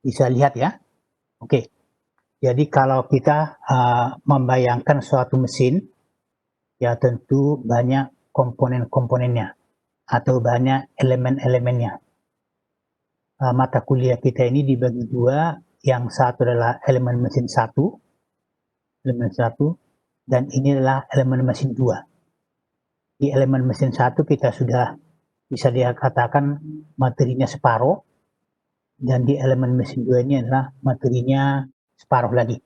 Bisa lihat ya. Oke. Jadi kalau kita membayangkan suatu mesin, ya tentu banyak komponen-komponennya atau banyak elemen-elemennya. Mata kuliah kita ini dibagi dua, yang satu adalah elemen mesin satu, dan ini adalah elemen mesin 2. Di elemen mesin 1 kita sudah bisa dikatakan materinya separuh, dan di elemen mesin 2 ini adalah materinya separuh lagi.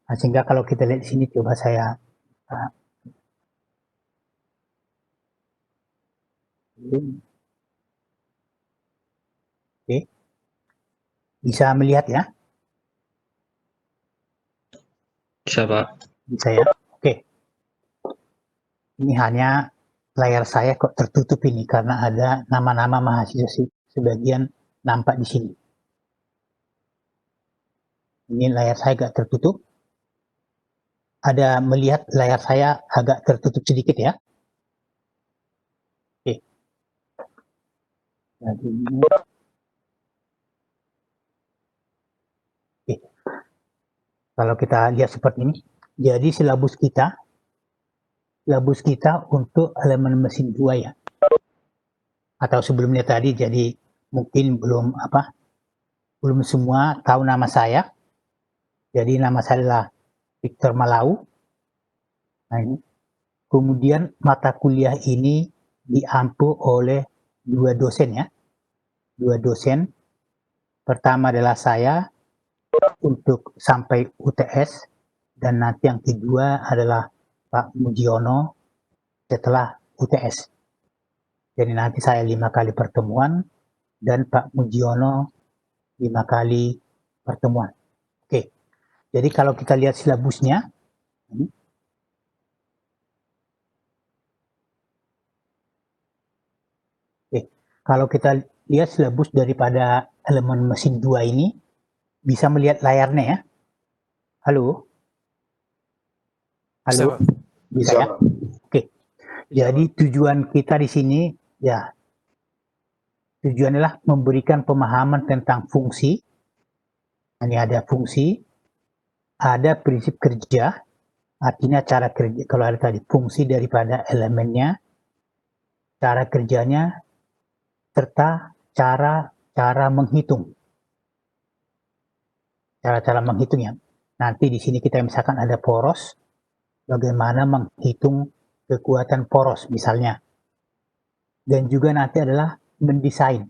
Nah, sehingga kalau kita lihat di sini, coba saya oke, bisa melihat ya? Bisa, Pak. Bisa ya? Oke. Ini hanya layar saya kok tertutup ini karena ada nama-nama mahasiswa sebagian nampak di sini. Ini layar saya agak tertutup. Ada melihat layar saya agak tertutup sedikit ya? Oke. Jadi ini. Oke. Kalau kita lihat seperti ini, jadi silabus kita untuk elemen mesin 2 ya. Atau sebelumnya tadi, jadi mungkin belum semua tahu nama saya. Jadi nama saya adalah Victor Malau. Nah, ini. Kemudian mata kuliah ini diampu oleh dua dosen ya. Dua dosen. Pertama adalah saya untuk sampai UTS, dan nanti yang kedua adalah Pak Mujiono setelah UTS. Jadi nanti saya 5 kali pertemuan dan Pak Mujiono 5 kali pertemuan. Oke. Jadi kalau kita lihat silabusnya, kalau kita lihat silabus daripada elemen mesin 2 ini, bisa melihat layarnya ya. Halo? Halo? Bisa ya? Oke. Jadi tujuan kita di sini, ya, tujuan adalah memberikan pemahaman tentang fungsi. Ini ada fungsi, ada prinsip kerja, artinya cara kerja, kalau ada tadi fungsi daripada elemennya, cara kerjanya, serta cara menghitung. Cara menghitungnya. Nanti di sini kita misalkan ada poros, bagaimana menghitung kekuatan poros misalnya. Dan juga nanti adalah mendesain.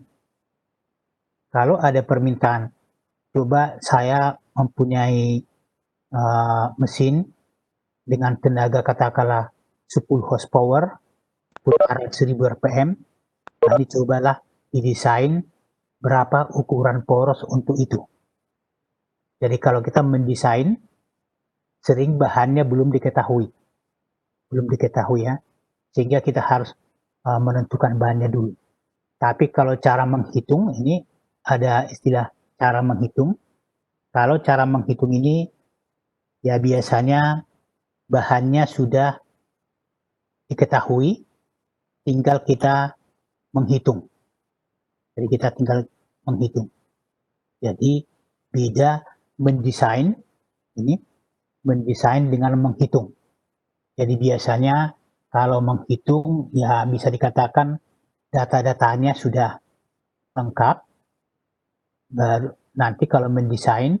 Kalau ada permintaan, coba saya mempunyai mesin dengan tenaga katakanlah 10 horsepower, putaran 1000 rpm, nanti cobalah didesain berapa ukuran poros untuk itu. Jadi kalau kita mendesain, sering bahannya belum diketahui ya, sehingga kita harus menentukan bahannya dulu. Tapi kalau cara menghitung, ini ada istilah cara menghitung. Kalau cara menghitung ini, ya biasanya bahannya sudah diketahui, tinggal kita menghitung. Jadi kita tinggal menghitung. Jadi beda mendesain, ini mendesain dengan menghitung. Jadi biasanya kalau menghitung, ya bisa dikatakan data-datanya sudah lengkap. Baru nanti kalau mendesain,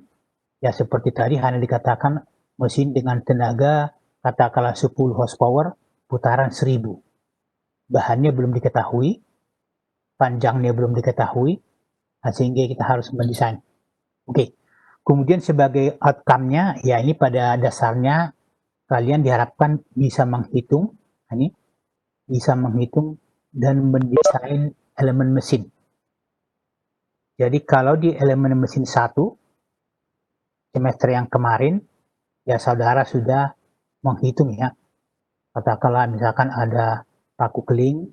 ya seperti tadi hanya dikatakan mesin dengan tenaga katakanlah 10 horsepower, putaran 1000. Bahannya belum diketahui, panjangnya belum diketahui, sehingga kita harus mendesain. Oke. Kemudian sebagai outcome-nya, ya ini pada dasarnya kalian diharapkan bisa menghitung, ini bisa menghitung dan mendesain elemen mesin. Jadi kalau di elemen mesin 1 semester yang kemarin, ya saudara sudah menghitung ya. Katakanlah misalkan ada paku keling,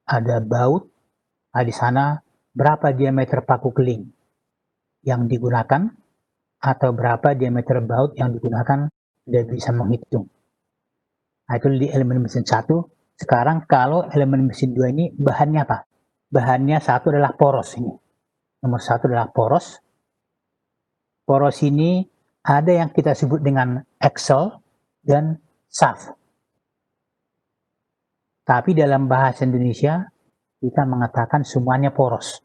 ada baut, di sana berapa diameter paku keling yang digunakan atau berapa diameter baut yang digunakan, sudah bisa menghitung. Nah, itu di elemen mesin 1. Sekarang kalau elemen mesin 2 ini bahannya apa? Bahannya satu adalah poros ini. Nomor 1 adalah poros. Poros ini ada yang kita sebut dengan axle dan shaft. Tapi dalam bahasa Indonesia kita mengatakan semuanya poros.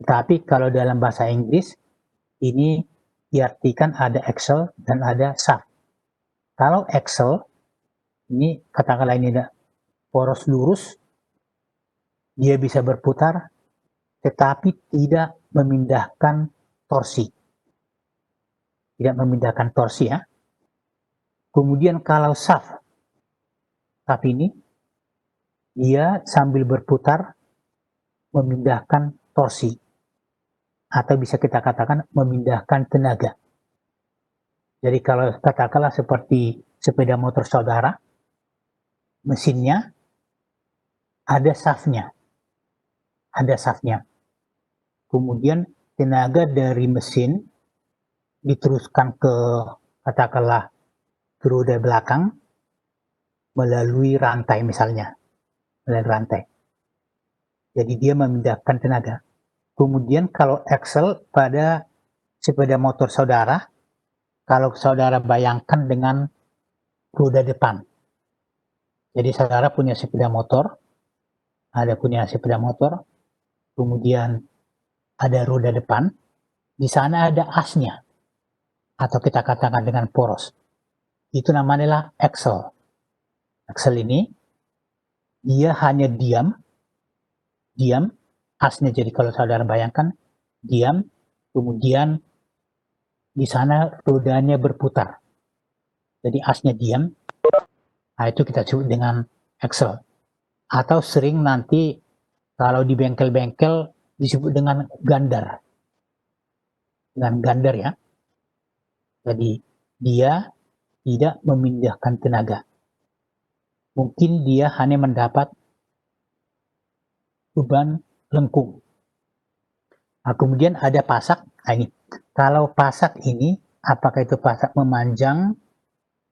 Tapi kalau dalam bahasa Inggris ini diartikan ada axle dan ada shaft. Kalau axle ini katakanlah ini ada poros lurus, dia bisa berputar tetapi tidak memindahkan torsi. Tidak memindahkan torsi ya. Kemudian kalau shaft ini dia sambil berputar memindahkan torsi atau bisa kita katakan memindahkan tenaga. Jadi kalau katakanlah seperti sepeda motor saudara, mesinnya ada shaftnya, kemudian tenaga dari mesin diteruskan ke katakanlah ke roda belakang melalui rantai misalnya, melalui rantai. Jadi dia memindahkan tenaga. Kemudian kalau axle pada sepeda motor saudara, kalau saudara bayangkan dengan roda depan. Jadi saudara punya sepeda motor, kemudian ada roda depan, di sana ada asnya, atau kita katakan dengan poros. Itu namanya axle. Axle ini, dia hanya diam, asnya jadi kalau saudara bayangkan, diam, kemudian di sana rodanya berputar. Jadi asnya diam, nah itu kita sebut dengan axle. Atau sering nanti kalau di bengkel-bengkel disebut dengan gander. Dengan gander ya. Jadi dia tidak memindahkan tenaga. Mungkin dia hanya mendapat beban lengkung. Nah, kemudian ada pasak. Nah, ini. Kalau pasak ini, apakah itu pasak memanjang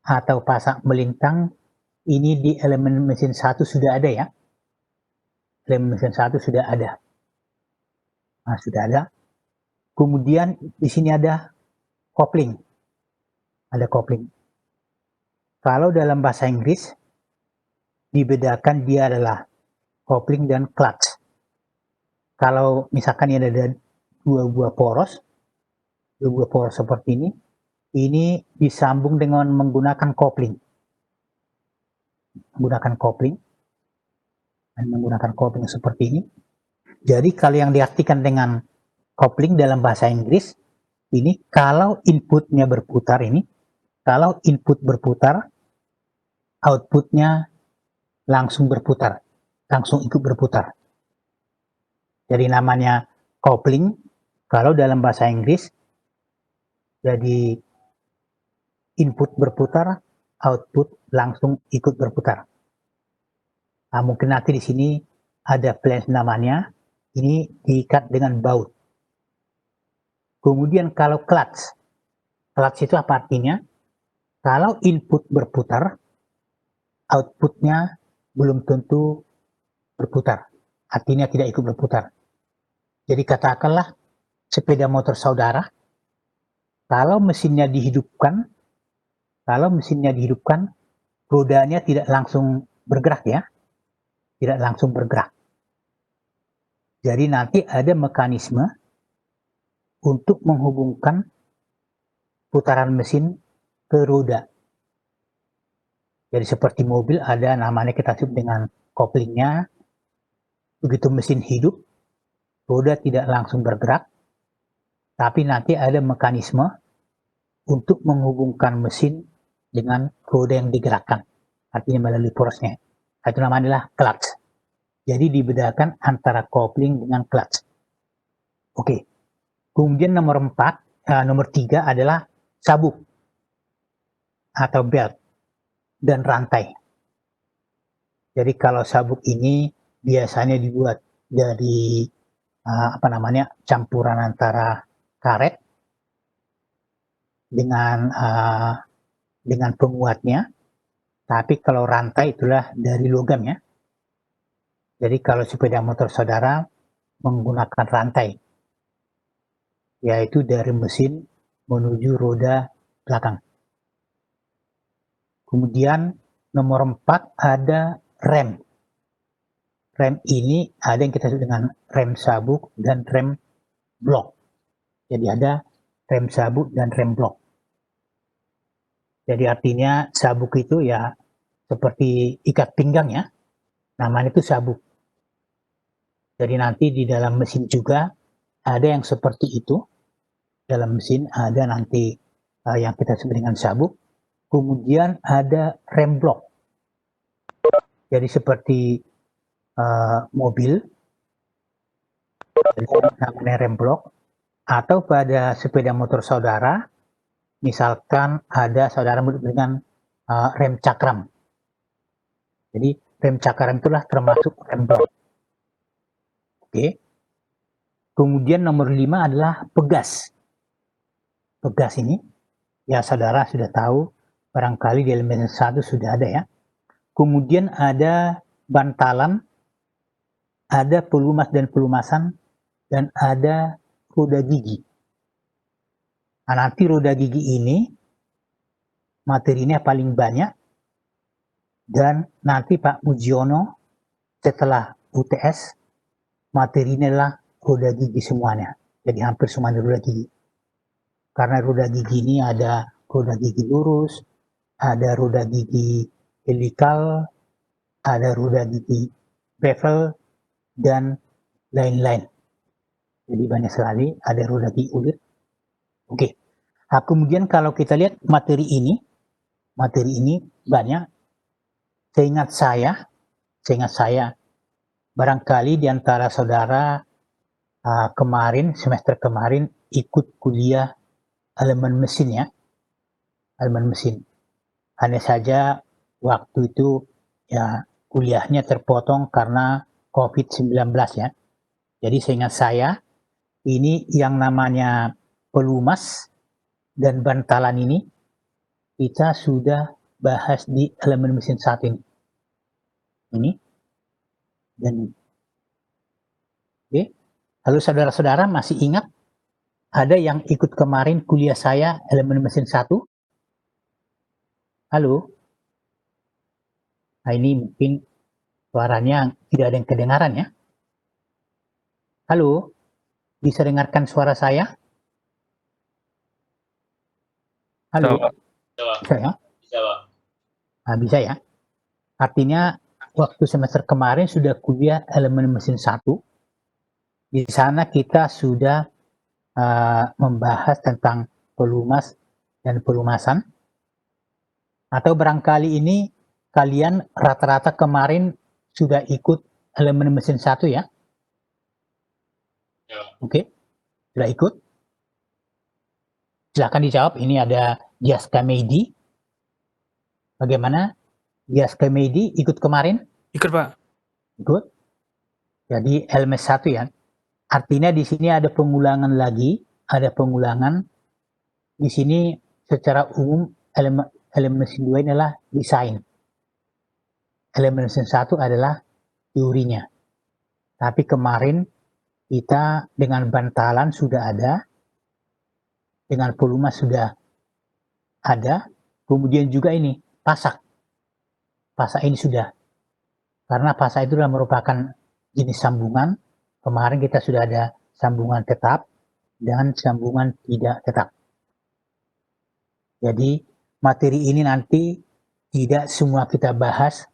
atau pasak melintang, ini di elemen mesin 1 sudah ada ya. Elemen mesin 1 sudah ada. Nah, sudah ada. Kemudian di sini ada kopling. Ada kopling. Kalau dalam bahasa Inggris, dibedakan dia adalah kopling dan clutch. Kalau misalkan ini ada dua buah poros seperti ini disambung dengan menggunakan kopling. Menggunakan kopling seperti ini. Jadi kalau yang diartikan dengan kopling dalam bahasa Inggris, ini kalau inputnya berputar kalau input berputar, outputnya langsung berputar, langsung ikut berputar. Jadi namanya kopling, kalau dalam bahasa Inggris, jadi input berputar, output langsung ikut berputar. Nah, mungkin nanti di sini ada flash namanya, ini diikat dengan baut. Kemudian kalau clutch itu apa artinya? Kalau input berputar, outputnya belum tentu berputar, artinya tidak ikut berputar. Jadi katakanlah sepeda motor saudara, kalau mesinnya dihidupkan, rodanya tidak langsung bergerak ya, tidak langsung bergerak. Jadi nanti ada mekanisme untuk menghubungkan putaran mesin ke roda. Jadi seperti mobil ada namanya kita sebut dengan koplingnya. Begitu mesin hidup, roda tidak langsung bergerak, tapi nanti ada mekanisme untuk menghubungkan mesin dengan roda yang digerakkan, artinya melalui porosnya. Itu namanya clutch. Jadi dibedakan antara kopling dengan clutch. Oke. Kemudian nomor 3 adalah sabuk atau belt dan rantai. Jadi kalau sabuk ini biasanya dibuat dari campuran antara karet dengan penguatnya. Tapi kalau rantai itulah dari logam ya. Jadi kalau sepeda motor saudara menggunakan rantai, yaitu dari mesin menuju roda belakang. Kemudian nomor 4 ada rem. Rem ini ada yang kita sebut dengan rem sabuk dan rem blok. Jadi ada rem sabuk dan rem blok. Jadi artinya sabuk itu ya seperti ikat pinggang ya, namanya itu sabuk. Jadi nanti di dalam mesin juga ada yang seperti itu. Dalam mesin ada nanti yang kita sebut dengan sabuk. Kemudian ada rem blok. Jadi seperti mobil, namanya rem blok. Atau pada sepeda motor saudara, misalkan ada saudara dengan rem cakram. Jadi rem cakram itulah termasuk rem blok. Oke. Kemudian nomor 5 adalah pegas. Pegas ini, ya saudara sudah tahu, barangkali di elemen 1 sudah ada ya. Kemudian ada bantalan, ada pelumas dan pelumasan, dan ada roda gigi. Nah, nanti roda gigi ini materinya paling banyak, dan nanti Pak Mujiono setelah UTS materinya adalah roda gigi semuanya. Jadi hampir semuanya roda gigi. Karena roda gigi ini ada roda gigi lurus, ada roda gigi helikal, ada roda gigi bevel, dan lain-lain. Jadi banyak sekali, ada roda gigi ulit. Oke. Nah, kemudian kalau kita lihat materi ini banyak. Seingat saya, barangkali di antara saudara semester kemarin ikut kuliah elemen mesin ya, elemen mesin. Hanya saja waktu itu ya kuliahnya terpotong karena COVID-19 ya. Jadi seingat saya, ini yang namanya pelumas dan bantalan ini kita sudah bahas di elemen mesin saat ini. Ini dan ini. Oke. Lalu saudara-saudara masih ingat ada yang ikut kemarin kuliah saya elemen mesin 1? Halo? Nah ini mungkin suaranya tidak ada yang kedengaran ya. Halo? Bisa dengarkan suara saya? Halo? Bisa ya? Nah, bisa ya? Artinya waktu semester kemarin sudah kuliah elemen mesin 1. Di sana kita sudah membahas tentang pelumas dan pelumasan. Atau barangkali ini kalian rata-rata kemarin sudah ikut elemen mesin 1 ya? Oke, sudah ikut? Silahkan dijawab. Ini ada Dias Kamedi. Bagaimana? Dias Kamedi ikut kemarin? Ikut, Pak. Ikut. Jadi elemen 1 ya. Artinya di sini ada pengulangan lagi, ada pengulangan. Di sini secara umum elemen mesin 2 adalah desain. Elemen mesin 1 adalah teorinya. Tapi kemarin kita dengan bantalan sudah ada, dengan pelumas sudah ada, kemudian juga ini pasak. Pasak ini sudah. Karena pasak itu adalah merupakan jenis sambungan. Kemarin kita sudah ada sambungan tetap dan sambungan tidak tetap. Jadi materi ini nanti tidak semua kita bahas,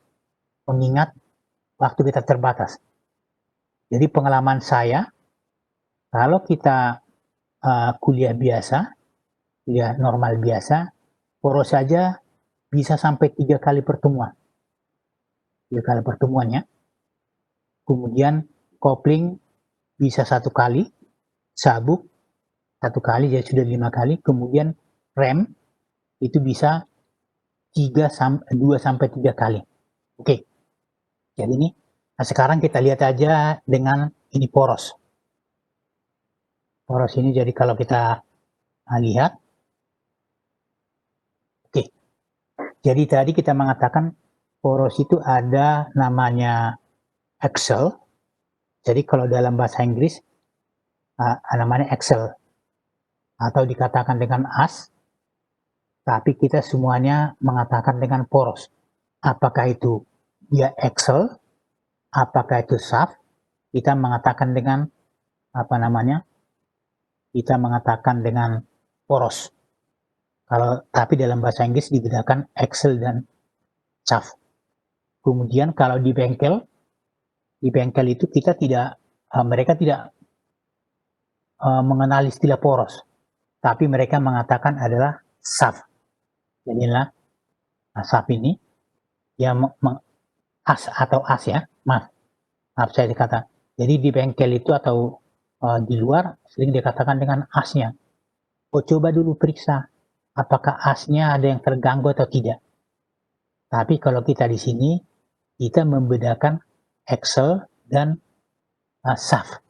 mengingat waktu kita terbatas. Jadi pengalaman saya, kalau kita kuliah biasa, kuliah normal biasa, poros saja bisa sampai 3 kali pertemuan. 3 kali pertemuannya. Kemudian kopling bisa 1 kali, sabuk 1 kali, jadi sudah 5 kali. Kemudian rem itu bisa 2 sampai 3 kali. Oke. Jadi ini, nah sekarang kita lihat aja dengan ini poros. Poros ini jadi kalau kita lihat, oke. Jadi tadi kita mengatakan poros itu ada namanya Excel. Jadi kalau dalam bahasa Inggris namanya Excel. atau dikatakan dengan as, tapi kita semuanya mengatakan dengan poros. Apakah itu dia Excel, apakah itu SAF, kita mengatakan dengan apa namanya? Kita mengatakan dengan poros. Tapi dalam bahasa Inggris dibedakan Excel dan SAF. Kemudian kalau di bengkel itu mereka tidak mengenal istilah poros, tapi mereka mengatakan adalah SAF. Jadilah SAF ini ya as atau as ya, maaf saya dikata. Jadi di bengkel itu atau di luar sering dikatakan dengan asnya. Oh, coba dulu periksa apakah asnya ada yang terganggu atau tidak. Tapi kalau kita di sini kita membedakan Excel dan SAF.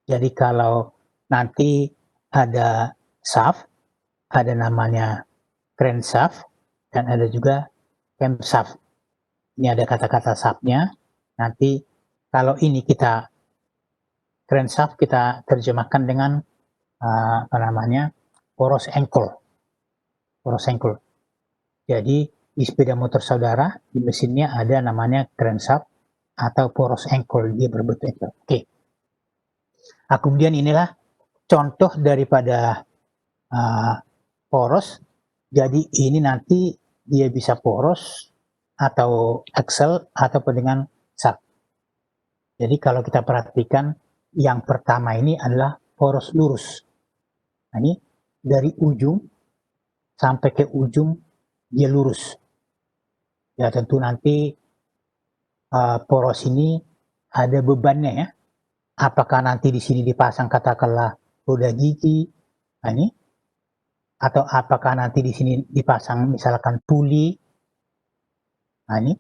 Jadi kalau nanti ada SAF, ada namanya crankshaft dan ada juga camshaft. Ini ada kata-kata SAF-nya. Nanti kalau ini kita crankshaft kita terjemahkan dengan poros engkol. Poros engkol. Jadi di sepeda motor saudara di mesinnya ada namanya crankshaft atau poros engkol, dia berbentuk engkol. Oke. Nah, kemudian inilah contoh daripada poros. Jadi ini nanti dia bisa poros atau Excel ataupun dengan SAF. Jadi kalau kita perhatikan yang pertama ini adalah poros lurus. Nah, ini dari ujung sampai ke ujung dia lurus. Ya tentu nanti poros ini ada bebannya ya. Apakah nanti di sini dipasang katakanlah roda gigi, nah ini, atau apakah nanti di sini dipasang misalkan puli. Nah ini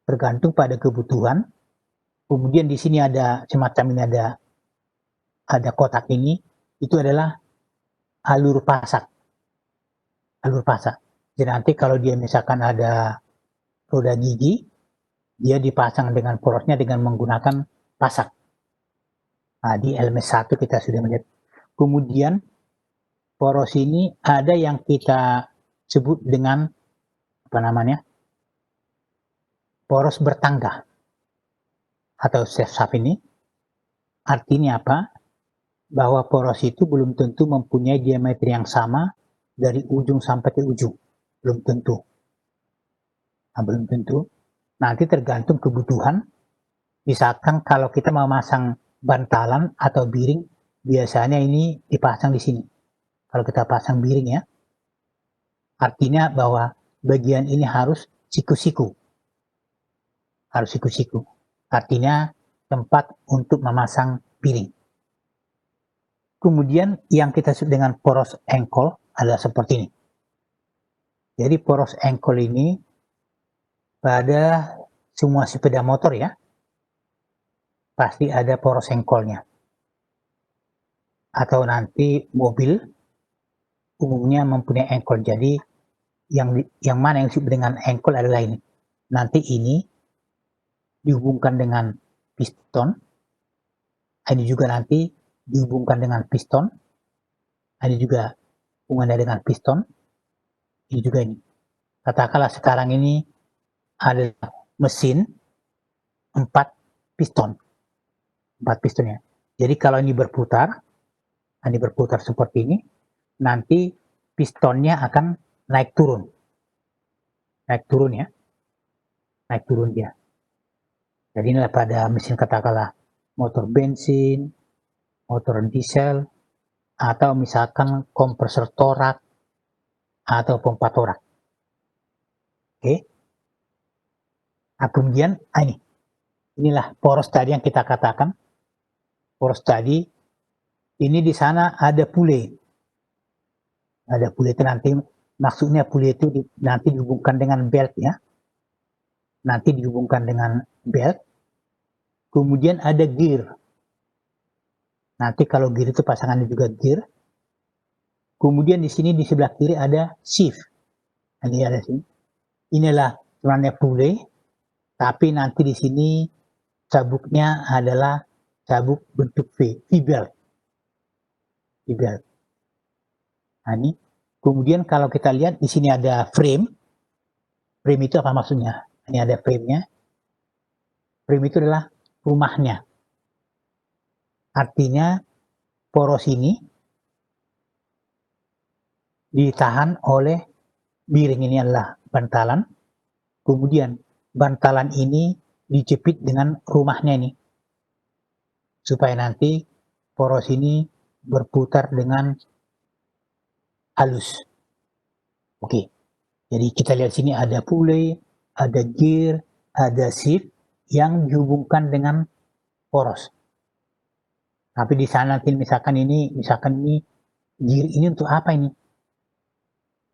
tergantung pada kebutuhan. Kemudian di sini ada semacam ini ada kotak ini, itu adalah alur pasak. Alur pasak. Jadi nanti kalau dia misalkan ada roda gigi, dia dipasang dengan porosnya dengan menggunakan pasak. Nah, di LMS 1 kita sudah melihat. Kemudian poros ini ada yang kita sebut dengan poros bertangga atau SAF ini. Artinya apa? Bahwa poros itu belum tentu mempunyai diameter yang sama dari ujung sampai ke ujung. Belum tentu. Nah, belum tentu. Nanti tergantung kebutuhan. Misalkan kalau kita mau masang bantalan atau biring, biasanya ini dipasang di sini. Kalau kita pasang biring ya, artinya bahwa bagian ini harus siku-siku. Harus siku-siku. Artinya tempat untuk memasang biring. Kemudian yang kita sebut dengan poros engkol adalah seperti ini. Jadi poros engkol ini pada semua sepeda motor ya, pasti ada poros engkolnya. Atau nanti mobil umumnya mempunyai engkol. Jadi yang mana yang disebut dengan engkol adalah ini. Nanti ini dihubungkan dengan piston. Ini juga nanti dihubungkan dengan piston. Ini juga hubungannya dengan piston. Ini juga ini. Katakanlah sekarang ini ada mesin 4 piston. 4 pistonnya. Jadi kalau ini berputar seperti ini, nanti pistonnya akan naik turun. Naik turun ya. Naik turun dia. Jadi inilah pada mesin katakanlah motor bensin, motor diesel, atau misalkan kompresor torak, atau pompa torak. Oke. Nah, kemudian inilah poros tadi yang kita katakan. Poros tadi, ini di sana ada pule. Ada pule itu nanti, maksudnya pule itu nanti dihubungkan dengan belt ya. Nanti dihubungkan dengan belt. Kemudian ada gear. Nanti kalau gear itu pasangannya juga gear. Kemudian di sini di sebelah kiri ada shift. Ini ada sini. Inilah sebenarnya pule, tapi nanti di sini sabuknya adalah sabuk bentuk V belt. di belt. Nah, ini kemudian kalau kita lihat di sini ada frame. Frame itu apa maksudnya? Ini ada frame-nya. Frame itu adalah rumahnya. Artinya poros ini ditahan oleh miring, ini adalah bantalan. Kemudian bantalan ini dijepit dengan rumahnya ini, supaya nanti poros ini berputar dengan halus. Oke, jadi kita lihat sini ada pulley, ada gear, ada shift yang dihubungkan dengan poros. Tapi di sana nanti misalkan ini gear ini untuk apa ini?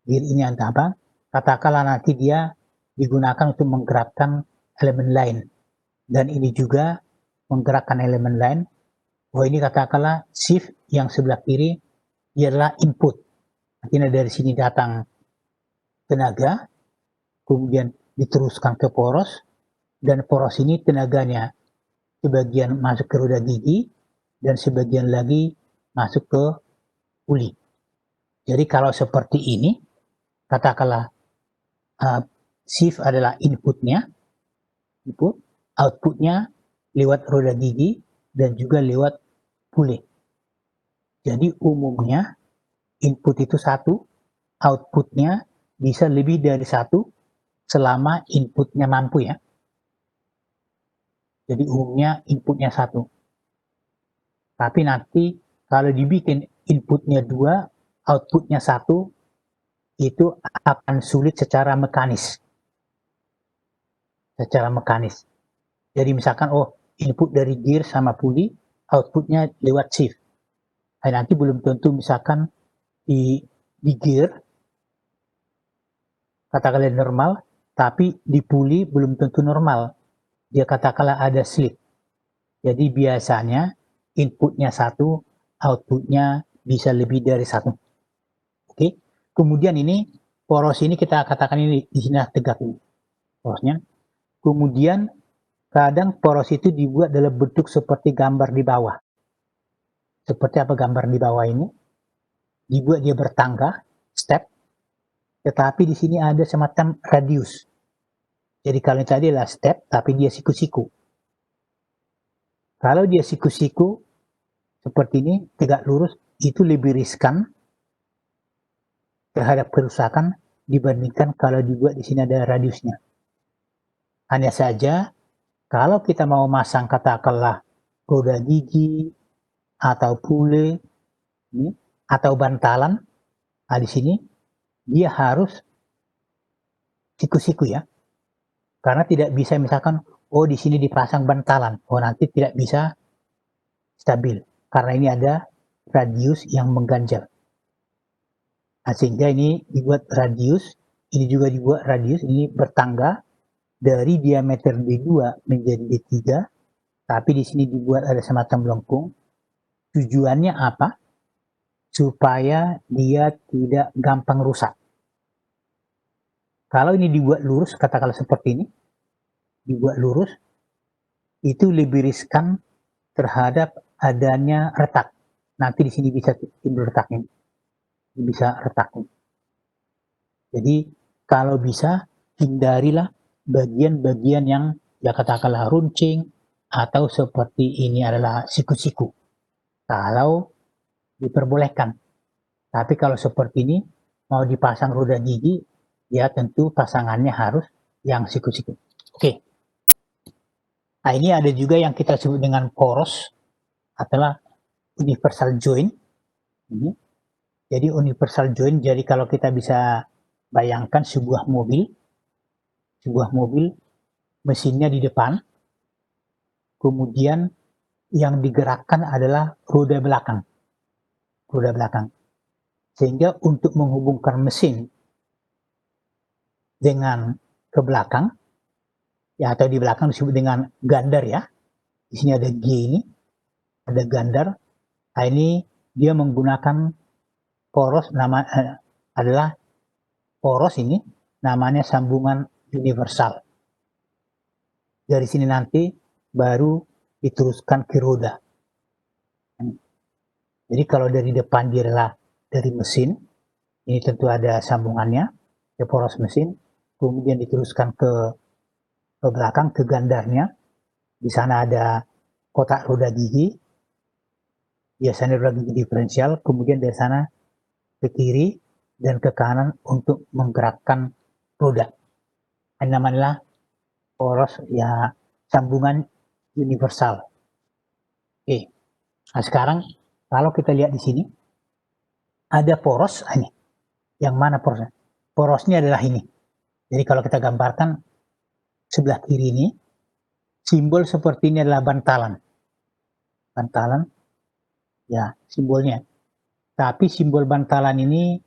Gear ini untuk apa? Katakanlah nanti dia digunakan untuk menggerakkan elemen lain. Dan ini juga menggerakkan elemen lain. Oh, ini katakanlah shift yang sebelah kiri, dia adalah input. Artinya dari sini datang tenaga, kemudian diteruskan ke poros, dan poros ini tenaganya sebagian masuk ke roda gigi, dan sebagian lagi masuk ke uli. Jadi kalau seperti ini, katakanlah shift adalah inputnya, outputnya lewat roda gigi, dan juga lewat pulley. Jadi umumnya input itu satu, outputnya bisa lebih dari satu selama inputnya mampu ya. Jadi umumnya inputnya satu. Tapi nanti kalau dibikin inputnya dua, outputnya satu, itu akan sulit secara mekanis. Jadi misalkan input dari gear sama pulley, outputnya lewat shift. Nah, nanti belum tentu misalkan di gear katakanlah normal, tapi di pulley belum tentu normal. Dia katakanlah ada slip. Jadi biasanya inputnya satu, outputnya bisa lebih dari satu. Oke. Kemudian ini poros ini kita katakan ini di sini tegak ini porosnya. Kemudian kadang poros itu dibuat dalam bentuk seperti gambar di bawah. Seperti apa gambar di bawah ini? Dibuat dia bertangga, step, tetapi di sini ada semacam radius. Jadi kalau tadi adalah step, tapi dia siku-siku. Kalau dia siku-siku seperti ini, tegak lurus, itu lebih riskan terhadap kerusakan dibandingkan kalau dibuat di sini ada radiusnya. Hanya saja, kalau kita mau masang katakanlah roda gigi atau pulley atau bantalan, nah di sini dia harus siku-siku ya. Karena tidak bisa misalkan, di sini dipasang bantalan, nanti tidak bisa stabil. Karena ini ada radius yang mengganjal. Nah, sehingga ini dibuat radius, ini juga dibuat radius, ini bertangga dari diameter D2 menjadi D3, tapi di sini dibuat ada semacam lengkung. Tujuannya apa? Supaya dia tidak gampang rusak. Kalau ini dibuat lurus, katakanlah seperti ini, dibuat lurus, itu lebih riskan terhadap adanya retak. Nanti di sini bisa timbul retak ini. Bisa retak ini. Jadi kalau bisa hindarilah bagian-bagian yang ya katakanlah runcing atau seperti ini adalah siku-siku. Kalau diperbolehkan. Tapi kalau seperti ini mau dipasang roda gigi, ya tentu pasangannya harus yang siku-siku. Oke. Nah, ini ada juga yang kita sebut dengan poros adalah universal joint. Ini. Jadi universal joint, jadi kalau kita bisa bayangkan sebuah mobil mesinnya di depan, kemudian yang digerakkan adalah roda belakang. Sehingga untuk menghubungkan mesin dengan ke belakang, ya atau di belakang disebut dengan gander ya. Di sini ada G ini, ada gander. Nah, ini dia menggunakan poros adalah poros ini namanya sambungan universal. Dari sini nanti baru diteruskan ke roda. Jadi kalau dari depan dia adalah dari mesin, ini tentu ada sambungannya ke poros mesin, kemudian diteruskan ke belakang ke gandarnya. Di sana ada kotak roda gigi, biasanya roda gigi diferensial, kemudian dari sana ke kiri dan ke kanan untuk menggerakkan roda. Ini namanya poros ya sambungan universal. Oke. Nah sekarang kalau kita lihat di sini ada poros ini. Yang mana porosnya? Porosnya adalah ini. Jadi kalau kita gambarkan sebelah kiri ini, simbol seperti ini adalah bantalan. Bantalan, ya simbolnya. Tapi simbol bantalan ini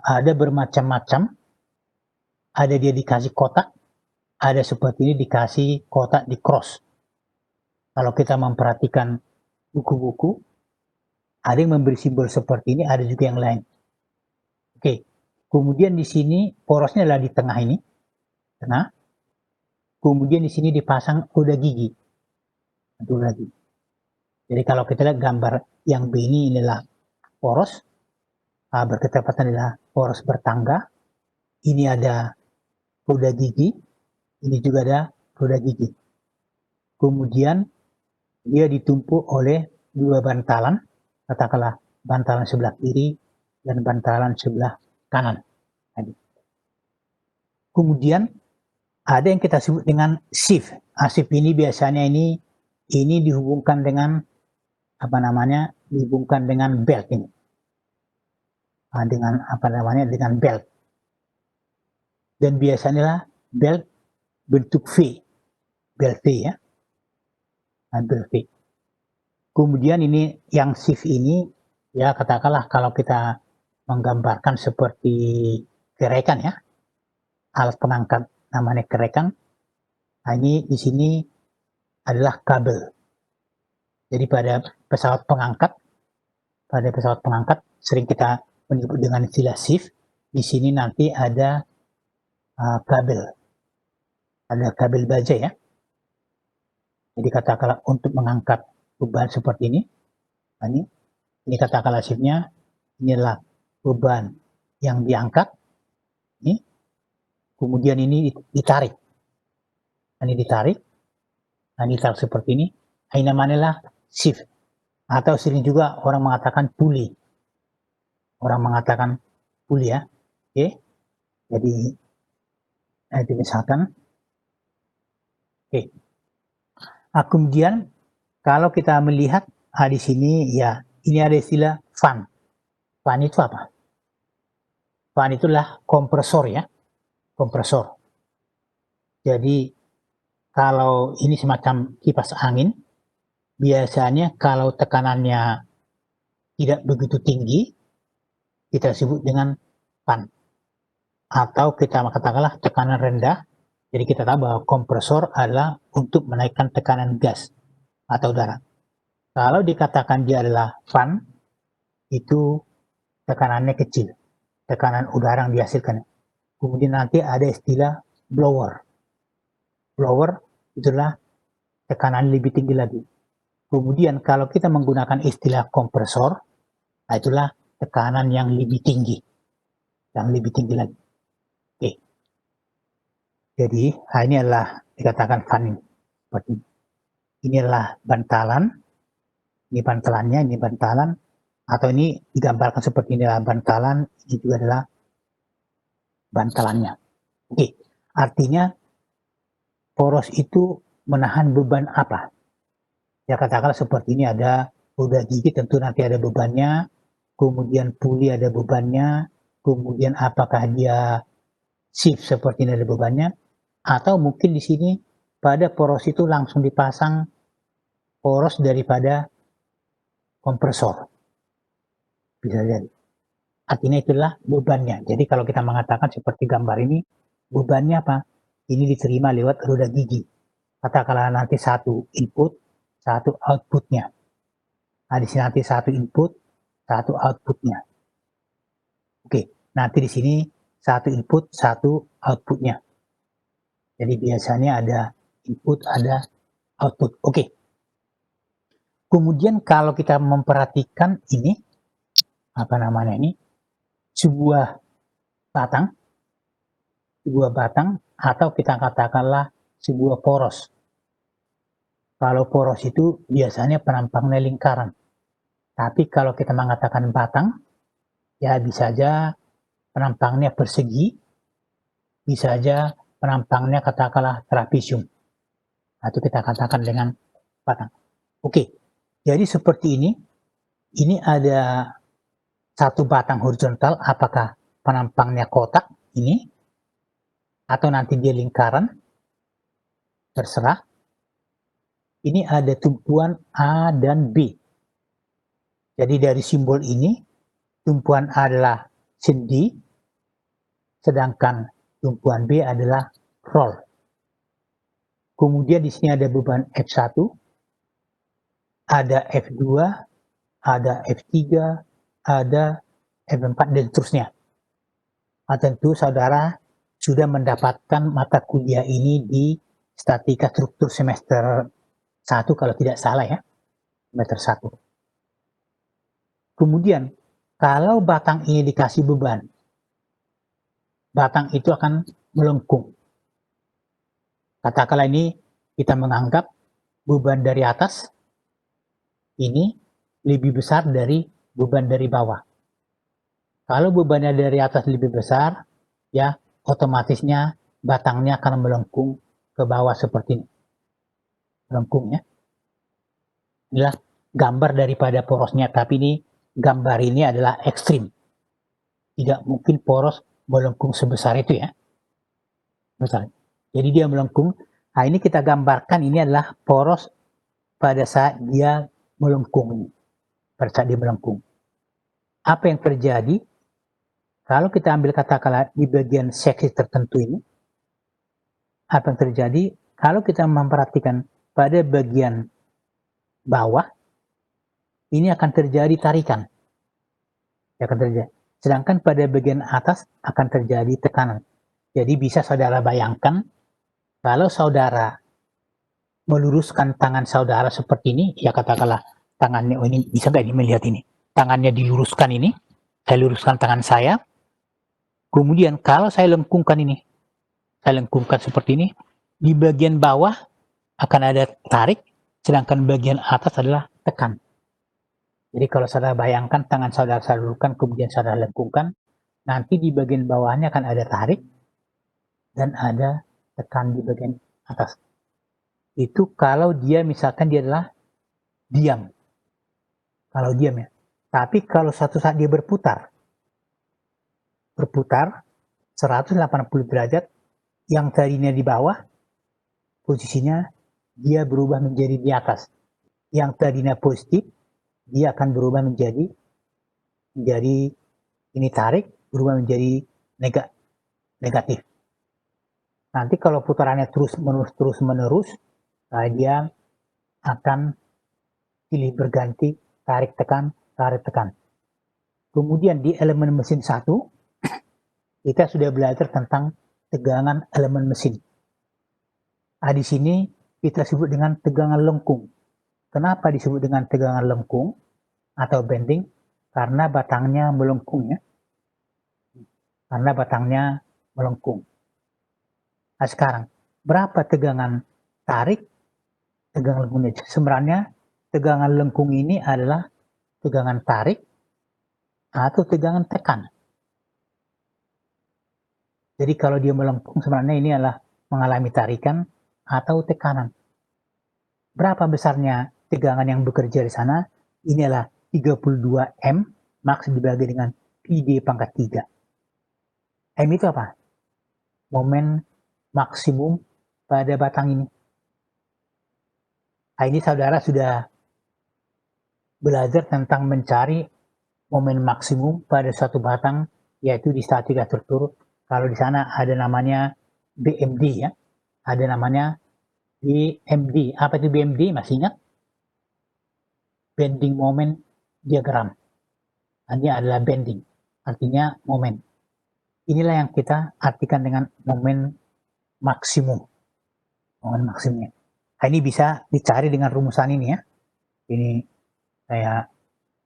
ada bermacam-macam. Ada dia dikasih kotak, ada seperti ini dikasih kotak di cross. Kalau kita memperhatikan buku-buku, ada yang memberi simbol seperti ini, ada juga yang lain. Oke, kemudian di sini porosnya adalah di tengah ini, tengah. Kemudian di sini dipasang roda gigi, roda gigi. Jadi kalau kita lihat gambar yang B ini inilah poros, berketepatan adalah poros bertangga. Ini ada roda gigi, ini juga ada roda gigi. Kemudian dia ditumpuk oleh dua bantalan, katakanlah bantalan sebelah kiri dan bantalan sebelah kanan. Kemudian ada yang kita sebut dengan shift. Shift ini biasanya ini dihubungkan dengan apa namanya? Dihubungkan dengan belt ini. Dengan apa namanya? Dengan belt. Dan biasanya belt bentuk V. Belt V ya. Belt V. Kemudian ini yang shift ini ya katakanlah kalau kita menggambarkan seperti kerekan ya. Alat pengangkat namanya kerekan. Nah, ini di sini adalah kabel. Jadi pada pesawat pengangkat sering kita menyebut dengan istilah shift. Di sini nanti ada kabel, ada kabel baja ya. Jadi katakanlah untuk mengangkat beban seperti ini, nah ini katakanlah shiftnya, inilah beban yang diangkat, ini, kemudian ini ditarik, ini ditarik, ini ditarik seperti ini, ini namanya shift. Atau sering juga orang mengatakan pulley. Orang mengatakan pulley ya. Oke. Jadi misalkan oke. Nah, kemudian kalau kita melihat di sini ya ini ada istilah fan. Fan itu apa? Fan itulah kompresor ya. Kompresor. Jadi kalau ini semacam kipas angin, biasanya kalau tekanannya tidak begitu tinggi, kita sebut dengan fan. Atau kita katakanlah tekanan rendah, jadi kita tahu bahwa kompresor adalah untuk menaikkan tekanan gas atau udara. Kalau dikatakan dia adalah fan, itu tekanannya kecil, tekanan udara yang dihasilkan. Kemudian nanti ada istilah blower. Blower itulah tekanan lebih tinggi lagi. Kemudian kalau kita menggunakan istilah kompresor, nah itulah tekanan yang lebih tinggi. Yang lebih tinggi lagi. Oke. Jadi ini adalah dikatakan fan. Seperti ini. Ini adalah bantalan. Ini bantalannya, ini bantalan. Atau ini digambarkan seperti ini adalah bantalan. Ini juga adalah bantalannya. Oke. Artinya poros itu menahan beban apa? Ya katakanlah seperti ini ada roda gigi tentu nanti ada bebannya, kemudian puli ada bebannya, kemudian apakah dia shift seperti ini ada bebannya, atau mungkin di sini pada poros itu langsung dipasang poros daripada kompresor. Bisa jadi. Artinya itulah bebannya. Jadi kalau kita mengatakan seperti gambar ini, bebannya apa? Ini diterima lewat roda gigi. Katakanlah nanti satu input, satu outputnya. Nah, di sini nanti satu input, satu outputnya. Oke, nanti di sini satu input, satu outputnya. Jadi biasanya ada input, ada output. Oke. Kemudian kalau kita memperhatikan ini, sebuah batang, atau kita katakanlah sebuah poros. Kalau poros itu biasanya penampangnya lingkaran. Tapi kalau kita mengatakan batang, ya bisa saja penampangnya persegi, bisa saja penampangnya katakanlah trapesium. Atau kita katakan dengan batang. Oke, jadi seperti ini. Ini ada satu batang horizontal, apakah penampangnya kotak ini, atau nanti dia lingkaran, terserah. Ini ada tumpuan A dan B. Jadi dari simbol ini, tumpuan A adalah sendi, sedangkan tumpuan B adalah roll. Kemudian di sini ada beban F1, ada F2, ada F3, ada F4, dan seterusnya. Nah, tentu saudara sudah mendapatkan mata kuliah ini di statika struktur semester 1 kalau tidak salah ya, semester 1. Kemudian kalau batang ini dikasih beban, batang itu akan melengkung. Katakanlah ini kita menganggap beban dari atas ini lebih besar dari beban dari bawah. Kalau bebannya dari atas lebih besar, ya otomatisnya batangnya akan melengkung ke bawah seperti ini. Melengkung ya. Inilah gambar daripada porosnya, tapi ini gambar ini adalah ekstrim. Tidak mungkin poros melengkung sebesar itu ya. Besar. Jadi dia melengkung. Nah ini kita gambarkan, ini adalah poros pada saat dia melengkung. Pada saat dia melengkung. Apa yang terjadi? Kalau kita ambil katakanlah di bagian seksi tertentu ini, apa yang terjadi? Kalau kita memperhatikan pada bagian bawah, ini akan terjadi tarikan. Akan terjadi. Sedangkan pada bagian atas akan terjadi tekanan. Jadi bisa saudara bayangkan, kalau saudara meluruskan tangan saudara seperti ini, ya katakanlah tangannya, oh ini bisa nggak melihat ini? Tangannya diluruskan ini, saya luruskan tangan saya, kemudian kalau saya lengkungkan ini, saya lengkungkan seperti ini, di bagian bawah akan ada tarik, sedangkan bagian atas adalah tekan. Jadi kalau saudara bayangkan tangan saudara luruskan, kemudian saudara lengkungkan, nanti di bagian bawahnya akan ada tarik, dan ada tekan di bagian atas. Itu kalau dia misalkan dia adalah diam. Kalau diam ya. Tapi kalau suatu saat dia berputar 180 derajat, yang tadinya di bawah, posisinya dia berubah menjadi di atas. Yang tadinya positif, dia akan berubah menjadi ini tarik, berubah menjadi negatif. Nanti kalau putarannya terus menerus, dia akan silih berganti tarik tekan. Kemudian di elemen mesin 1, kita sudah belajar tentang tegangan elemen mesin. Nah, di sini kita sebut dengan tegangan lengkung. Kenapa disebut dengan tegangan lengkung atau bending? Karena batangnya melengkung ya. Karena batangnya melengkung. Nah sekarang, berapa tegangan tarik, tegangan lengkung? Sebenarnya tegangan lengkung ini adalah tegangan tarik atau tegangan tekan. Jadi kalau dia melengkung, sebenarnya ini adalah mengalami tarikan atau tekanan. Berapa besarnya tegangan yang bekerja di sana? Ini adalah 32 M max dibagi dengan PD pangkat 3. M itu apa? Momen maksimum pada batang ini. Nah, ini saudara sudah belajar tentang mencari momen maksimum pada suatu batang, yaitu di statika struktur. Kalau di sana ada namanya BMD ya, ada namanya BMD. Apa itu BMD? Masih ingat? Bending moment diagram. Ini adalah bending, artinya momen. Inilah yang kita artikan dengan momen maksimum. Momen maksimumnya. Nah, ini bisa dicari dengan rumusan ini ya. Ini saya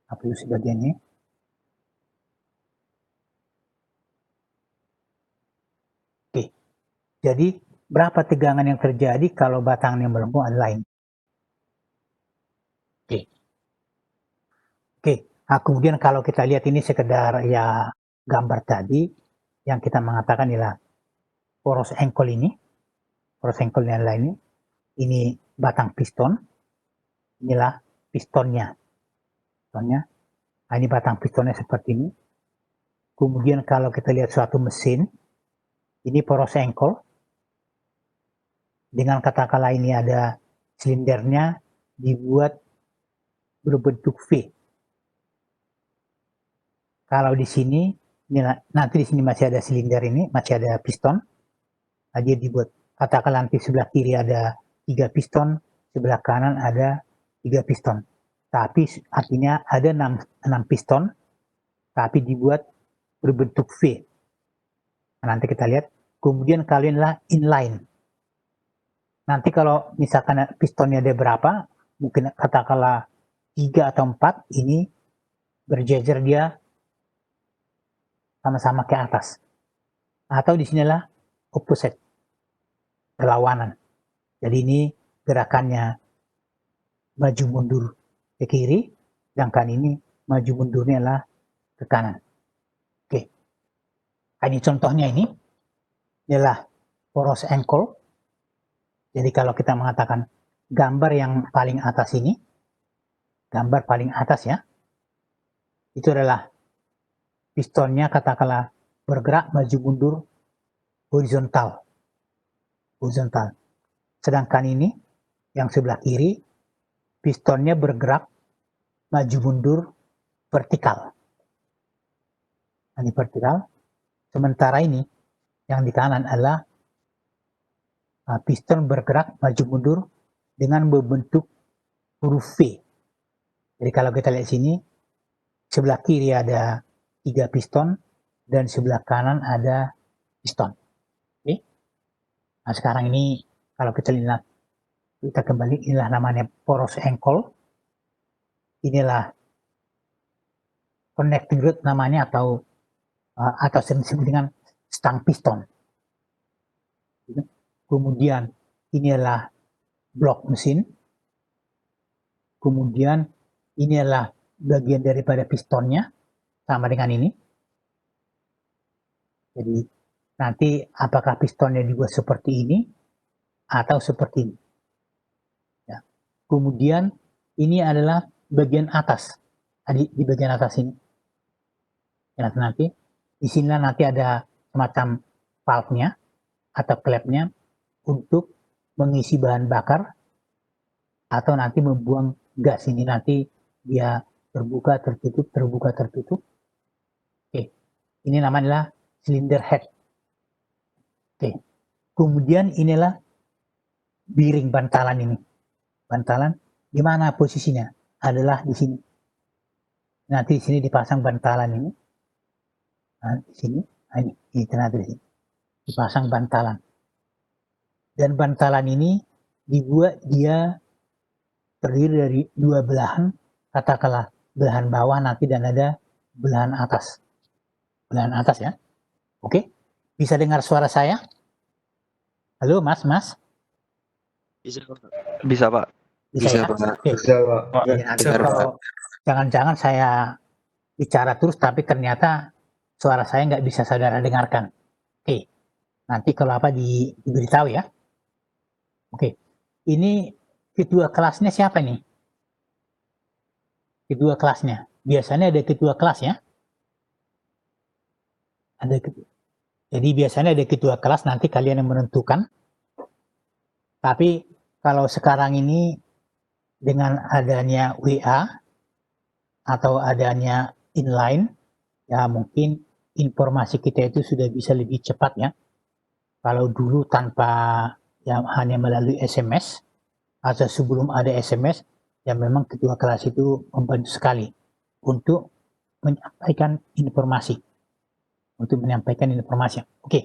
hapus sebagiannya. Oke, jadi berapa tegangan yang terjadi kalau batangnya melengkung adalah ini. Oke. Nah, kemudian kalau kita lihat ini sekedar ya gambar tadi yang kita mengatakan ialah poros engkol ini, poros engkol yang lain ini batang piston, inilah pistonnya, pistonnya. Nah, ini batang pistonnya seperti ini. Kemudian kalau kita lihat suatu mesin, ini poros engkol dengan katakanlah ini ada silindernya dibuat berbentuk V. Kalau di sini, nanti di sini masih ada silinder ini, masih ada piston. Nah, dia dibuat katakanlah nanti sebelah kiri ada 3 piston, sebelah kanan ada 3 piston. Tapi artinya ada 6 piston, tapi dibuat berbentuk V. Nah, nanti kita lihat. Kemudian kalianlah inline. Nanti kalau misalkan pistonnya ada berapa, mungkin katakanlah 3 atau 4, ini berjejer dia sama-sama ke atas. Atau di sinilah opposite, berlawanan. Jadi ini gerakannya maju mundur ke kiri, sedangkan ini maju mundurnya adalah ke kanan. Oke, ini contohnya ini adalah poros engkol. Jadi kalau kita mengatakan gambar yang paling atas ini, gambar paling atas ya, itu adalah pistonnya katakanlah bergerak maju mundur horizontal. Horizontal. Sedangkan ini yang sebelah kiri, pistonnya bergerak maju mundur vertikal. Ini vertikal. Sementara ini yang di kanan adalah piston bergerak maju mundur dengan membentuk huruf V. Jadi kalau kita lihat sini, sebelah kiri ada 3 piston dan sebelah kanan ada piston. Oke. Nah, sekarang ini kalau kita lihat, kita kembali, inilah namanya poros engkol. Inilah connecting rod namanya atau sering disebut dengan stang piston. Kemudian ini adalah blok mesin. Kemudian ini adalah bagian daripada pistonnya sama dengan ini. Jadi nanti apakah pistonnya dibuat seperti ini atau seperti ini. Ya. Kemudian ini adalah bagian atas. Di bagian atas ini. Ya, nanti di sini nanti ada semacam valve-nya atau klepnya untuk mengisi bahan bakar atau nanti membuang gas. Ini nanti dia terbuka tertutup terbuka tertutup. Oke, ini namanya cylinder head. Oke, kemudian inilah biring bantalan ini. Bantalan di mana posisinya? Adalah di sini. Nanti di sini dipasang bantalan ini. Nah, di sini, ini nanti di sini dipasang bantalan. Dan bantalan ini dibuat dia terdiri dari 2 belahan, katakanlah belahan bawah nanti dan ada belahan atas. Belahan atas ya. Oke, bisa dengar suara saya? Halo Mas. Bisa, Pak. Bisa, Pak. Bisa ya? Oke. Bisa, Pak. Ya, nanti kalau jangan-jangan saya bicara terus tapi ternyata suara saya nggak bisa saudara dengarkan. Oke, nanti kalau apa diberitahu ya. Oke, ini ketua kelasnya siapa nih? Ketua kelasnya. Biasanya ada ketua kelas ya. Jadi biasanya ada ketua kelas, nanti kalian yang menentukan. Tapi kalau sekarang ini dengan adanya WA atau adanya inline, ya mungkin informasi kita itu sudah bisa lebih cepat ya. Kalau dulu tanpa ya hanya melalui SMS atau sebelum ada SMS, ya memang ketua kelas itu membantu sekali untuk menyampaikan informasi. Oke.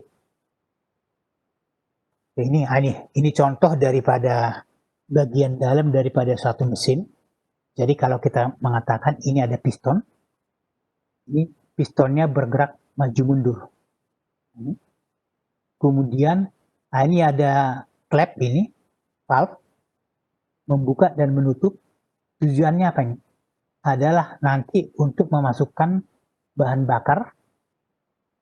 Ini contoh daripada bagian dalam daripada suatu mesin. Jadi kalau kita mengatakan ini ada piston, ini pistonnya bergerak maju mundur. Kemudian ini ada klep ini, valve, membuka dan menutup. Tujuannya apa ini? Adalah nanti untuk memasukkan bahan bakar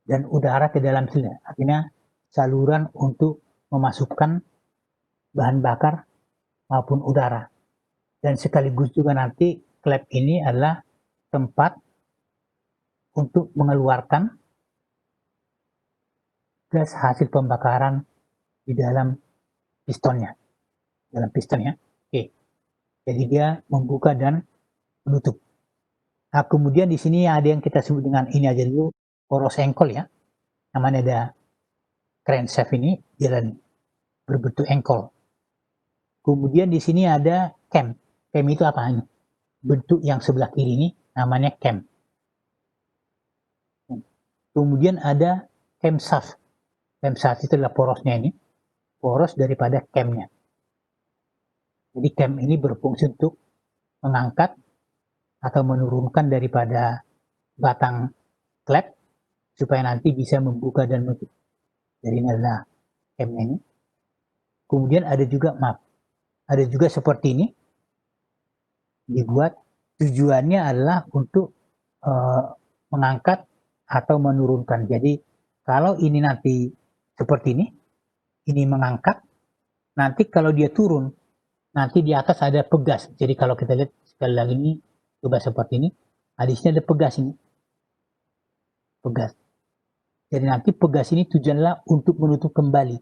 dan udara ke dalam silinder. Artinya saluran untuk memasukkan bahan bakar maupun udara. Dan sekaligus juga nanti klep ini adalah tempat untuk mengeluarkan gas hasil pembakaran di dalam pistonnya. Oke. Jadi dia membuka dan menutup. Nah, kemudian di sini ada yang kita sebut dengan ini aja dulu, poros engkol ya. Namanya ada crankshaft ini jalan berbentuk engkol. Kemudian di sini ada cam. Cam itu apa? Bentuk yang sebelah kiri ini namanya cam. Kemudian ada camshaft. Camshaft itu adalah porosnya ini. Poros daripada camnya. Jadi cam ini berfungsi untuk mengangkat atau menurunkan daripada batang klep supaya nanti bisa membuka dan menutup. Jadi ini adalah camnya ini. Kemudian ada juga ada juga seperti ini dibuat, tujuannya adalah untuk mengangkat atau menurunkan. Jadi kalau ini nanti seperti ini mengangkat, nanti kalau dia turun, nanti di atas ada pegas. Jadi kalau kita lihat sekali lagi ini, coba seperti ini, di sini ada pegas ini, pegas. Jadi nanti pegas ini tujuannya untuk menutup kembali.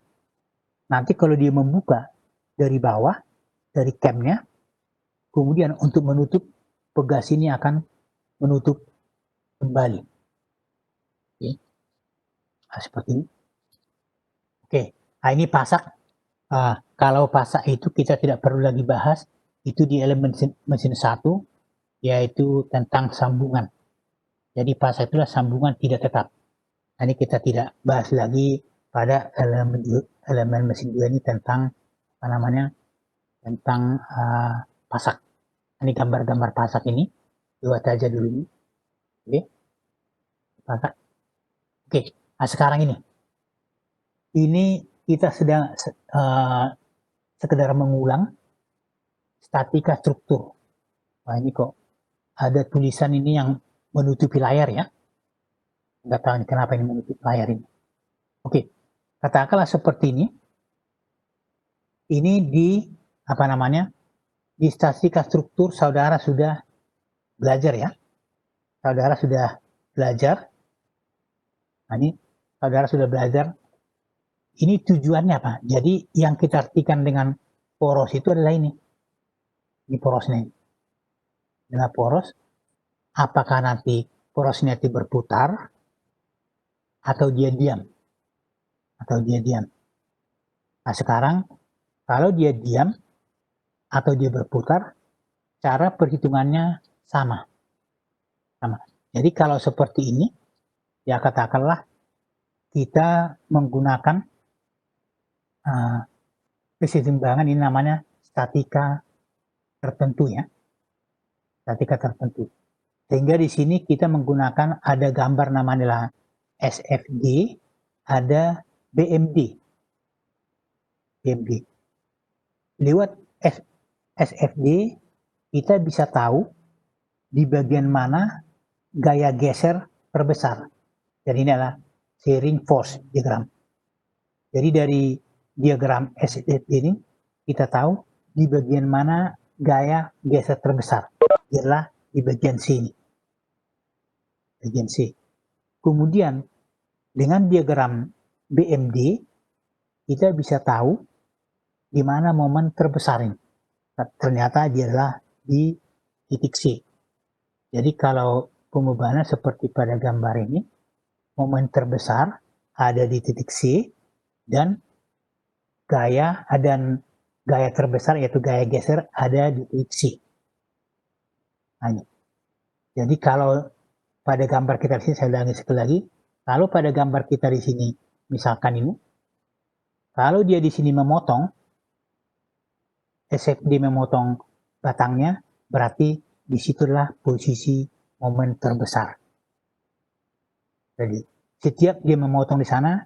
Nanti kalau dia membuka dari bawah, dari camnya, kemudian untuk menutup, pegas ini akan menutup kembali. Oke. Nah, seperti ini. Oke, nah ini pasak. Kalau pasak itu kita tidak perlu lagi bahas, itu di elemen mesin 1, yaitu tentang sambungan. Jadi pasak itulah sambungan tidak tetap. Nah, ini kita tidak bahas lagi pada elemen mesin 2 ini tentang apa namanya, tentang pasak. Ini gambar-gambar pasak ini, buat aja dulu ini. Oke, pasak. Oke, nah sekarang ini kita sedang sekedar mengulang statika struktur. Nah ini kok ada tulisan ini yang menutupi layar ya. Nggak tahu kenapa ini menutupi layar ini. Oke, katakanlah seperti ini. Ini di apa namanya? Di statika struktur saudara sudah belajar ya. Saudara sudah belajar. Nah, ini saudara sudah belajar. Ini tujuannya apa? Jadi yang kita artikan dengan poros itu adalah ini. Ini porosnya. Dengan poros, apakah nanti porosnya itu berputar atau dia diam? Nah sekarang kalau dia diam atau dia berputar, cara perhitungannya sama. Jadi kalau seperti ini, ya katakanlah kita menggunakan keseimbangan, ini namanya statika tertentu ya. Statika tertentu. Sehingga di sini kita menggunakan ada gambar namanya SFD, ada BMD. Lewat SFD kita bisa tahu di bagian mana gaya geser terbesar. Jadi ini adalah shearing force diagram. Jadi dari diagram SFD ini kita tahu di bagian mana gaya geser terbesar. Ialah di bagian C ini. Bagian C. Kemudian dengan diagram BMD kita bisa tahu di mana momen terbesar ini. Ternyata dia adalah di titik C. Jadi kalau pembebanan seperti pada gambar ini, momen terbesar ada di titik C dan gaya terbesar yaitu gaya geser ada di titik C. Nah, jadi kalau pada gambar kita di sini, saya ulangi sekali lagi, kalau pada gambar kita di sini, misalkan ini, kalau dia di sini memotong, SFD memotong batangnya, berarti disitulah posisi momen terbesar. Jadi setiap dia memotong di sana,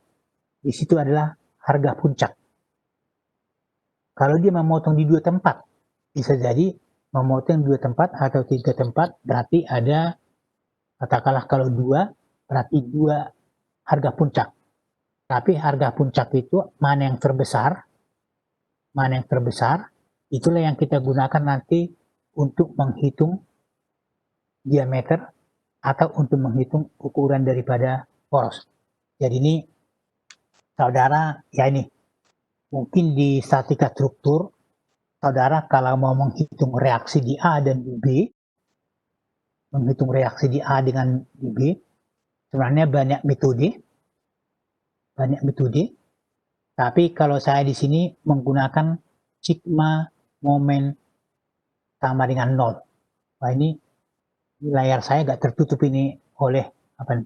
di situ adalah harga puncak. Kalau dia memotong di 2 tempat, bisa jadi memotong 2 tempat atau 3 tempat, berarti ada, katakanlah kalau 2, berarti 2 harga puncak. Tapi harga puncak itu mana yang terbesar, itulah yang kita gunakan nanti untuk menghitung diameter atau untuk menghitung ukuran daripada poros. Jadi ini saudara, ya ini mungkin di statika struktur, saudara kalau mau menghitung reaksi di A dan di B, menghitung reaksi di A dengan di B, sebenarnya banyak metode, tapi kalau saya di sini menggunakan sigma momen sama dengan 0. Wah ini layar saya agak tertutup ini oleh apa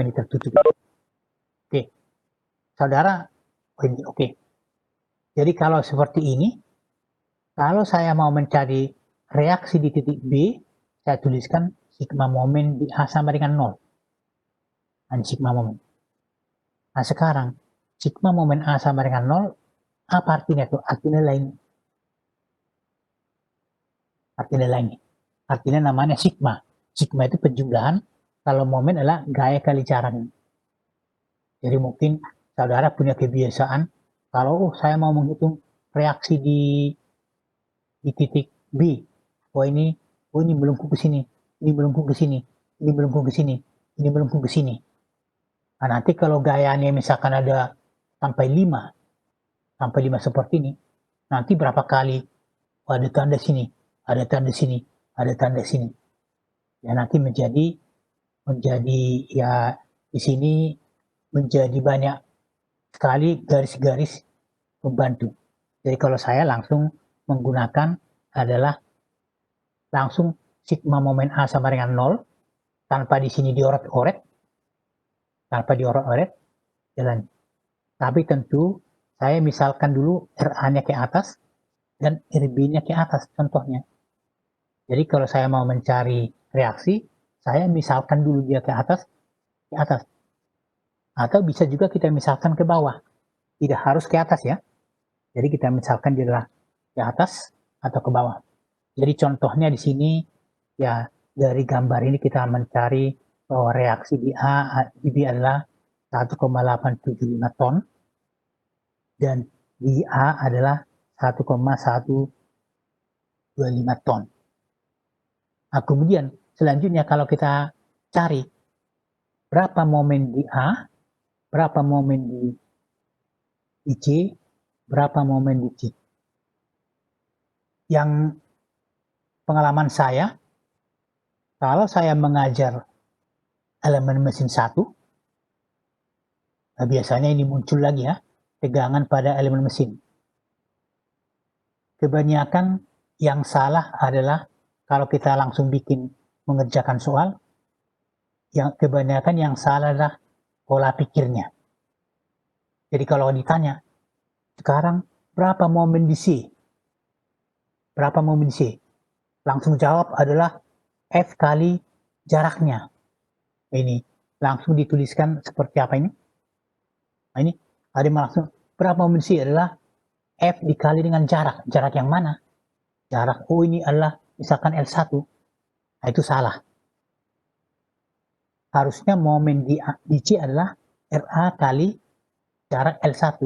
ini tertutup. Oke, saudara, ini oke. Jadi kalau seperti ini, kalau saya mau mencari reaksi di titik B, saya tuliskan sigma momen di A sama dengan 0. Dan sigma momen. Nah sekarang, sigma momen A sama dengan 0, apa artinya itu? Artinya lain. Artinya namanya sigma. Sigma itu penjumlahan, kalau momen adalah gaya kali jarak. Jadi mungkin saudara punya kebiasaan, kalau saya mau menghitung reaksi di titik B, ini melengkung ke sini, ini melengkung ke sini, ini melengkung ke sini, ini melengkung ke sini. Nah, nanti kalau gayanya misalkan ada sampai 5 seperti ini, nanti berapa kali ada tanda sini, ada tanda sini, ada tanda sini. Ya nanti menjadi ya di sini menjadi banyak sekali garis-garis pembantu. Jadi kalau saya langsung menggunakan adalah langsung sigma momen A sama dengan 0, tanpa di sini dioret-oret, jalan. Tapi tentu saya misalkan dulu RA-nya ke atas dan RB-nya ke atas contohnya. Jadi kalau saya mau mencari reaksi, saya misalkan dulu dia ke atas. Atau bisa juga kita misalkan ke bawah. Tidak harus ke atas ya. Jadi kita misalkan dia adalah ke atas atau ke bawah. Jadi contohnya di sini ya dari gambar ini kita mencari bahwa reaksi di B adalah 1,875 ton dan di A adalah 1,125 ton. Nah, kemudian selanjutnya kalau kita cari berapa momen di A, berapa momen di C, berapa momen di C. Yang pengalaman saya, kalau saya mengajar elemen mesin 1, nah biasanya ini muncul lagi ya, tegangan pada elemen mesin. Kebanyakan yang salah adalah kalau kita langsung mengerjakan soal, yang kebanyakan yang salah adalah pola pikirnya. Jadi kalau ditanya, sekarang berapa momen di C? Berapa momen di C? Langsung jawab adalah F kali jaraknya. Ini langsung dituliskan seperti apa ini? Nah ini ada langsung berapa momen C adalah F dikali dengan jarak. Jarak yang mana? Jarak O ini adalah misalkan L1. Nah itu salah. Harusnya momen di C adalah RA kali jarak L1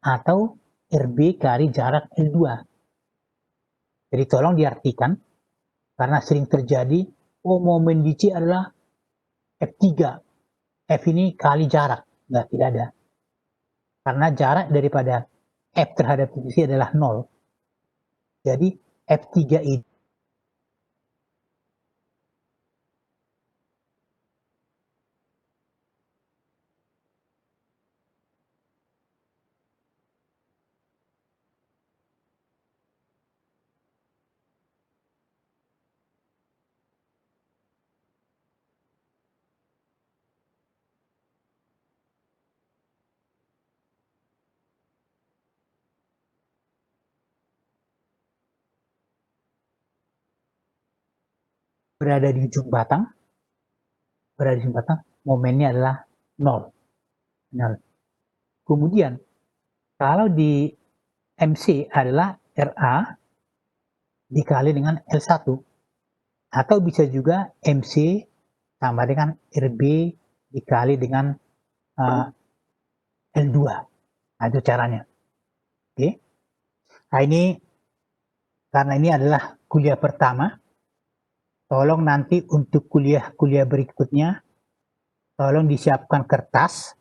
atau RB kali jarak L2. Jadi tolong diartikan karena sering terjadi momen di C adalah F3. F ini kali jarak. Enggak, tidak ada. Karena jarak daripada F terhadap titik C adalah 0. Jadi F3 ini berada di ujung batang, momennya adalah 0. Kemudian kalau di MC adalah RA dikali dengan L1, atau bisa juga MC sama dengan RB dikali dengan L2. Nah, itu caranya. Oke. Nah, karena ini adalah kuliah pertama, tolong nanti untuk kuliah-kuliah berikutnya, tolong disiapkan kertas.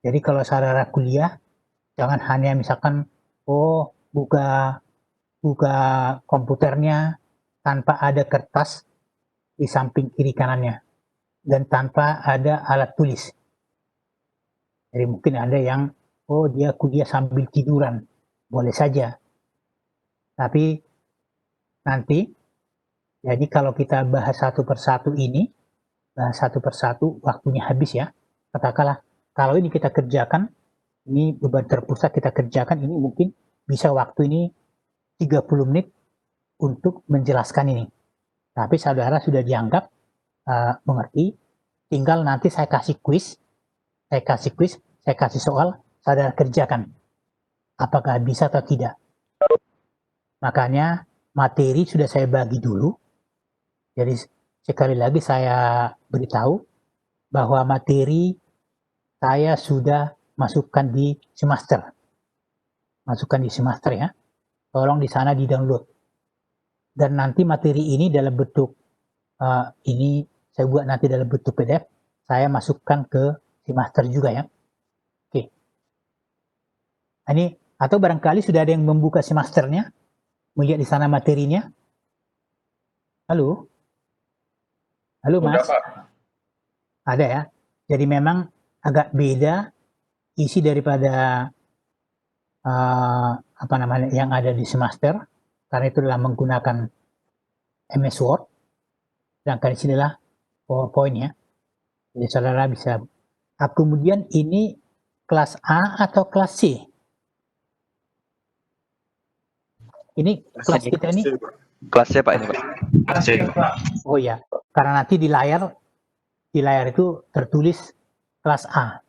Jadi kalau saudara kuliah, jangan hanya misalkan, buka komputernya tanpa ada kertas di samping kiri kanannya dan tanpa ada alat tulis. Jadi mungkin ada yang dia kuliah sambil tiduran, boleh saja. Tapi nanti, jadi kalau kita bahas satu persatu waktunya habis ya. Katakanlah kalau ini kita kerjakan, ini beban terpusat kita kerjakan, ini mungkin bisa waktu ini 30 menit untuk menjelaskan ini. Tapi saudara sudah dianggap mengerti, tinggal nanti saya kasih soal, saudara kerjakan. Apakah bisa atau tidak. Makanya materi sudah saya bagi dulu. Jadi sekali lagi saya beritahu bahwa materi saya sudah masukkan di semester. Ya. Tolong di sana di-download. Dan nanti materi ini dalam bentuk ini saya buat nanti dalam bentuk PDF, saya masukkan ke semester juga ya. Oke. Ini atau barangkali sudah ada yang membuka semasternya, melihat di sana materinya. Halo Mas. Ada ya. Jadi memang agak beda isi daripada yang ada di semester, karena itu adalah menggunakan MS Word, sedangkan di sini adalah PowerPoint ya. Jadi saudara bisa. Kemudian ini kelas A atau kelas C? Ini kelas kita ini? Kelas C Pak ini Pak. Kelas C. Oh ya, karena nanti di layar itu tertulis kelas A.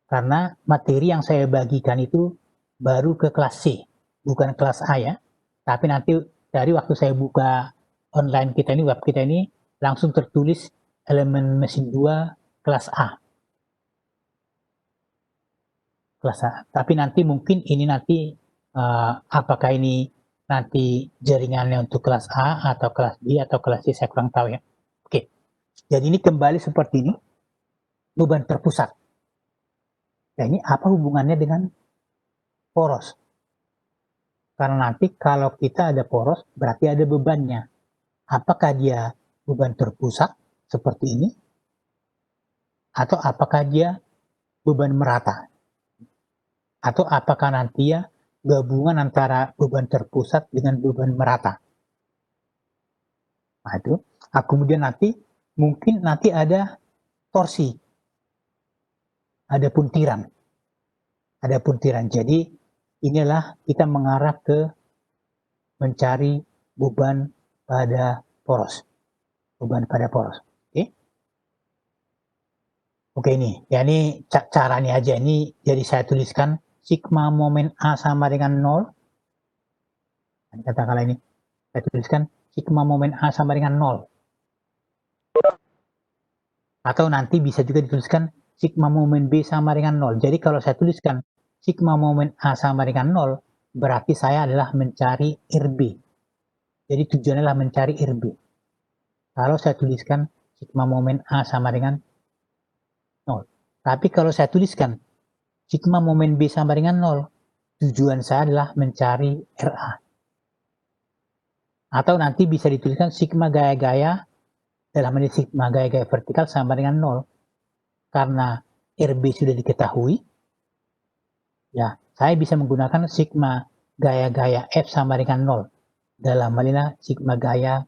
Karena materi yang saya bagikan itu baru ke kelas C, bukan kelas A ya. Tapi nanti dari waktu saya buka online kita ini, web kita ini, langsung tertulis elemen mesin 2 kelas A. Kelas A. Tapi nanti mungkin ini nanti apakah ini nanti jaringannya untuk kelas A atau kelas B atau kelas C, saya kurang tahu ya. Oke. Jadi ini kembali seperti ini, beban terpusat. Nah, ini apa hubungannya dengan poros? Karena nanti kalau kita ada poros, berarti ada bebannya. Apakah dia beban terpusat seperti ini? Atau apakah dia beban merata? Atau apakah nanti ya gabungan antara beban terpusat dengan beban merata? Nah itu. Kemudian mungkin nanti ada torsi. Ada puntiran. Jadi inilah kita mengarah ke mencari beban pada poros. Oke ini. Ya ini caranya aja. Ini jadi saya tuliskan sigma momen A sama dengan 0. Katakanlah ini. Saya tuliskan sigma momen A sama dengan 0. Atau nanti bisa juga dituliskan sigma momen B sama dengan 0. Jadi kalau saya tuliskan sigma momen A sama dengan 0, berarti saya adalah mencari RB. Jadi tujuannya adalah mencari RB. Kalau saya tuliskan sigma momen A sama dengan 0. Tapi kalau saya tuliskan sigma momen B sama dengan 0, tujuan saya adalah mencari RA. Atau nanti bisa dituliskan sigma gaya-gaya dalam ini sigma gaya-gaya vertikal sama dengan 0. Karena RB sudah diketahui, ya saya bisa menggunakan sigma gaya-gaya F sama dengan 0. Dalam hal ini sigma gaya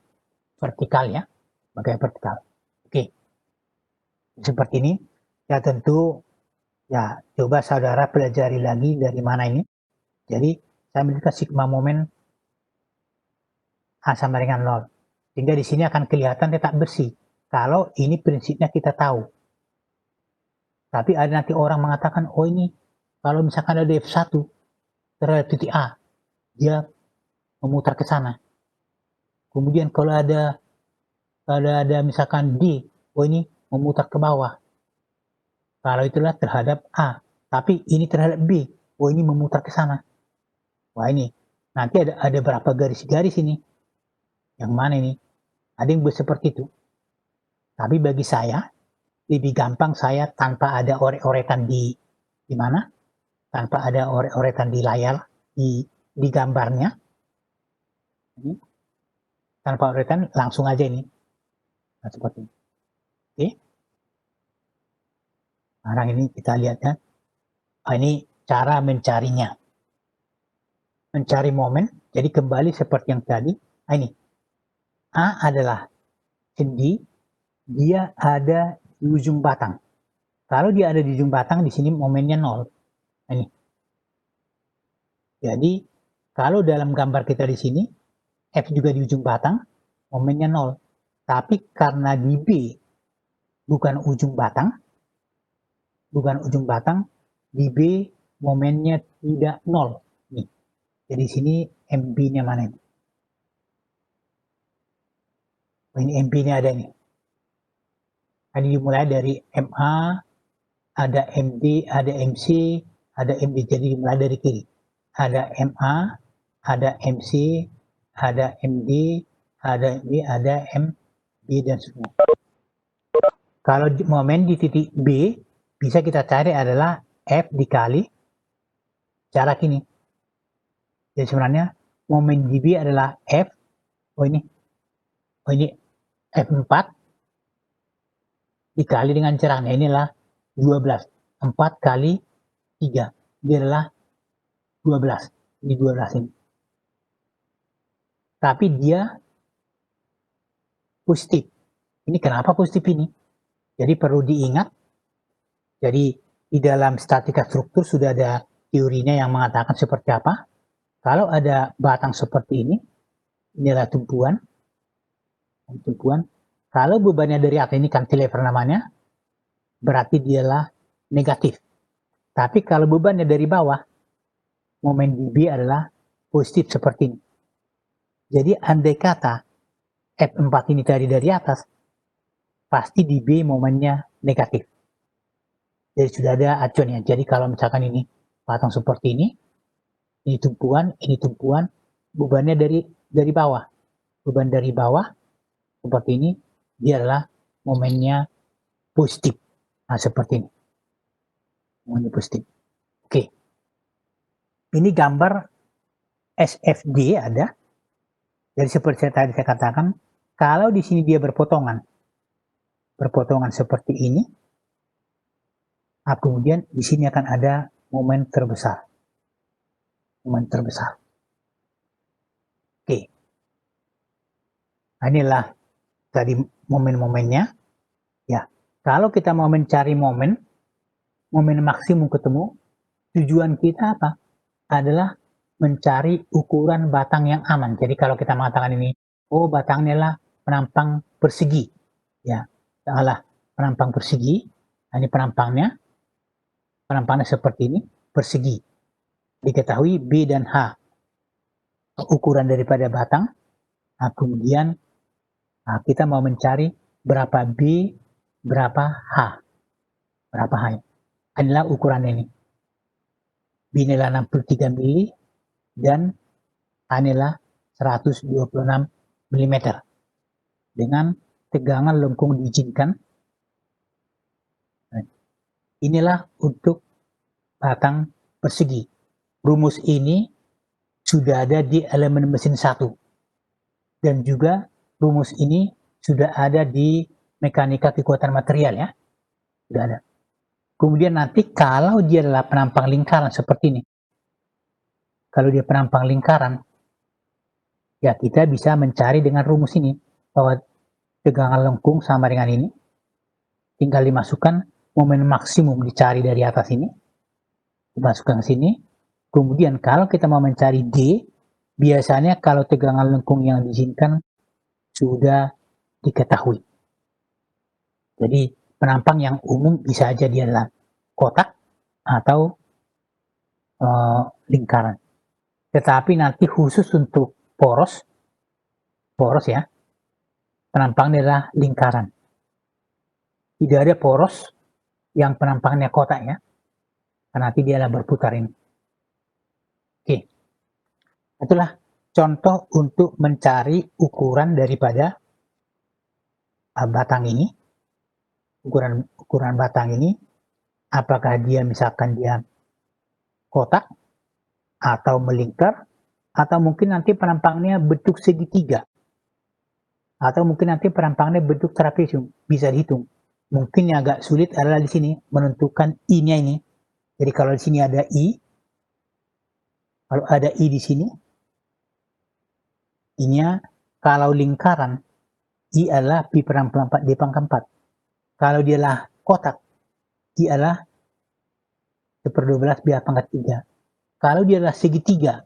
vertikal ya, gaya vertikal. Oke, seperti ini. Ya tentu, ya coba saudara pelajari lagi dari mana ini. Jadi saya memiliki sigma momen A sama dengan 0. Sehingga di sini akan kelihatan tetap bersih. Kalau ini prinsipnya kita tahu. Tapi ada nanti orang mengatakan, oh ini kalau misalkan ada F1 terhadap titik A, dia memutar ke sana. Kemudian kalau ada misalkan D, oh ini memutar ke bawah. Kalau itulah terhadap A, tapi ini terhadap B, oh ini memutar ke sana. Wah ini, nanti ada berapa garis-garis ini? Yang mana ini? Ada yang buat seperti itu. Tapi bagi saya, lebih gampang saya tanpa ada orek-orekan di mana? Tanpa ada orek-orekan di layar, di gambarnya. Ini, tanpa orekan, langsung aja ini. Nah, seperti ini. Oke. Sekarang ini kita lihat ya. Ini cara mencarinya. Mencari momen, jadi kembali seperti yang tadi. Ini, A adalah sendi, dia ada di ujung batang. Kalau dia ada di ujung batang, di sini momennya 0. Ini. Jadi, kalau dalam gambar kita di sini, F juga di ujung batang, momennya 0. Tapi karena di B bukan ujung batang, di B momennya tidak 0. Nih. Jadi sini MB-nya mana ini? Oh, ini MB-nya ada nih. Tadi dimulai dari MA, ada MD, ada MC, ada MD. Jadi dimulai dari kiri. Ada MA, ada MC, ada MD, ada MB, ada MB dan semua. Kalau momen di titik B, bisa kita cari adalah F dikali jarak ini. Jadi sebenarnya momen di B adalah F, oh ini F4 dikali dengan jaraknya, inilah 12. 4 kali 3, dia adalah 12. Ini 12 ini. Tapi dia positif. Ini kenapa positif ini? Jadi perlu diingat, jadi di dalam statika struktur sudah ada teorinya yang mengatakan seperti apa. Kalau ada batang seperti ini, inilah tumpuan. Kalau bebannya dari atas, ini cantilever namanya, berarti dialah negatif. Tapi kalau bebannya dari bawah, momen di B adalah positif seperti ini. Jadi andai kata F4 ini dari atas, pasti di B momennya negatif. Jadi sudah ada acuannya. Jadi kalau misalkan ini batang seperti ini tumpuan, bebannya dari bawah. Beban dari bawah seperti ini, dia adalah momennya positif. Nah, seperti ini. Momennya positif. Oke. Ini gambar SFD ada. Jadi seperti tadi saya katakan, kalau di sini dia berpotongan seperti ini, nah kemudian di sini akan ada momen terbesar. Oke. Nah, inilah tadi momen-momennya. Ya, kalau kita mau mencari momen maksimum ketemu, tujuan kita apa? Adalah mencari ukuran batang yang aman. Jadi kalau kita mengatakan ini, oh batangnya lah penampang persegi. Ya, salah penampang persegi. Nah, ini penampangnya seperti ini, persegi. Diketahui B dan H ukuran daripada batang. Nah, kemudian kita mau mencari berapa B, berapa H. Inilah ukuran ini. B inilah 63 mili dan H inilah 126 mm. Dengan tegangan lengkung diizinkan. Inilah untuk batang persegi. Rumus ini sudah ada di elemen mesin 1. Dan juga rumus ini sudah ada di mekanika kekuatan material ya. Sudah ada. Kemudian nanti kalau dia adalah penampang lingkaran seperti ini. Kalau dia penampang lingkaran, ya kita bisa mencari dengan rumus ini. Bahwa tegangan lengkung sama dengan ini. Tinggal dimasukkan momen maksimum dicari dari atas ini. Dimasukkan ke sini. Kemudian kalau kita mau mencari D, biasanya kalau tegangan lengkung yang diizinkan sudah diketahui. Jadi penampang yang umum bisa aja dia adalah kotak atau lingkaran. Tetapi nanti khusus untuk poros ya, penampangnya adalah lingkaran. Tidak ada poros yang penampangnya kotak ya, karena nanti dia adalah berputar ini. Oke, itulah contoh untuk mencari ukuran daripada batang ini, ukuran batang ini, apakah dia misalkan dia kotak atau melingkar, atau mungkin nanti penampangnya bentuk segitiga, atau mungkin nanti penampangnya bentuk trapesium, bisa dihitung. Mungkin yang agak sulit adalah di sini menentukan I-nya ini. Jadi kalau di sini ada I, kalau ada I di sini, I-nya kalau lingkaran, I adalah Pi per 4 D pangkat 4. Kalau dia lah kotak, I adalah 1/12 biar pangkat 3. Kalau dia adalah segitiga,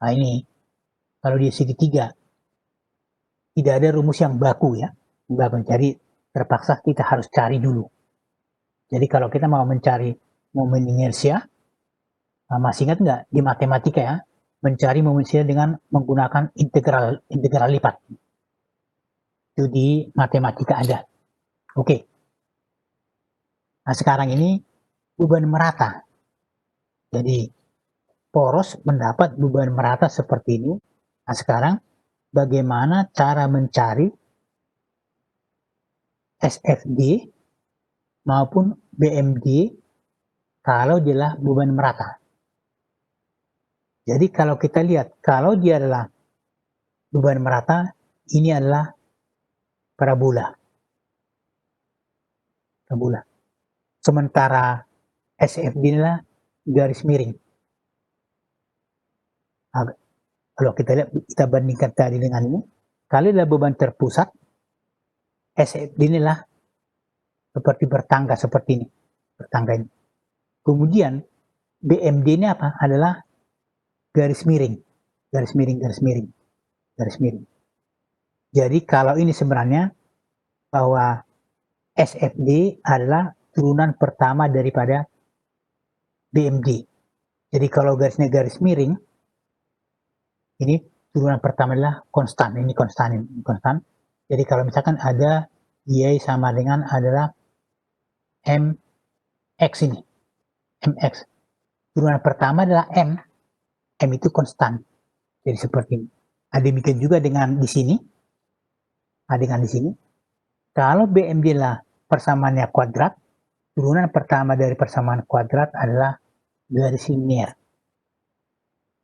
nah ini, kalau dia segitiga, tidak ada rumus yang baku ya. Jadi terpaksa kita harus cari dulu. Jadi kalau kita mau mencari momen inersia, masih ingat nggak di matematika ya, mencari momen inersia dengan menggunakan integral lipat. Itu di matematika ada. Oke. Nah sekarang ini beban merata. Jadi poros mendapat beban merata seperti ini. Nah sekarang bagaimana cara mencari SFD maupun BMD kalau dia adalah beban merata. Jadi kalau kita lihat, kalau dia adalah beban merata, ini adalah parabola. Sementara SFD adalah garis miring. Nah, kalau kita lihat, kita bandingkan tadi dengan ini, kalau adalah beban terpusat, SFD inilah seperti bertangga seperti ini, bertangga ini. Kemudian BMD ini apa? Adalah garis miring. Jadi kalau ini sebenarnya bahwa SFD adalah turunan pertama daripada BMD. Jadi kalau garisnya garis miring, ini turunan pertama adalah konstan. Ini konstan. Jadi kalau misalkan ada Y sama dengan adalah MX ini. MX. Turunan pertama adalah M. M itu konstan. Jadi seperti ini. Demikian juga dengan di sini. Dengan di sini. Kalau BMD lah persamaannya kuadrat, turunan pertama dari persamaan kuadrat adalah garis linier.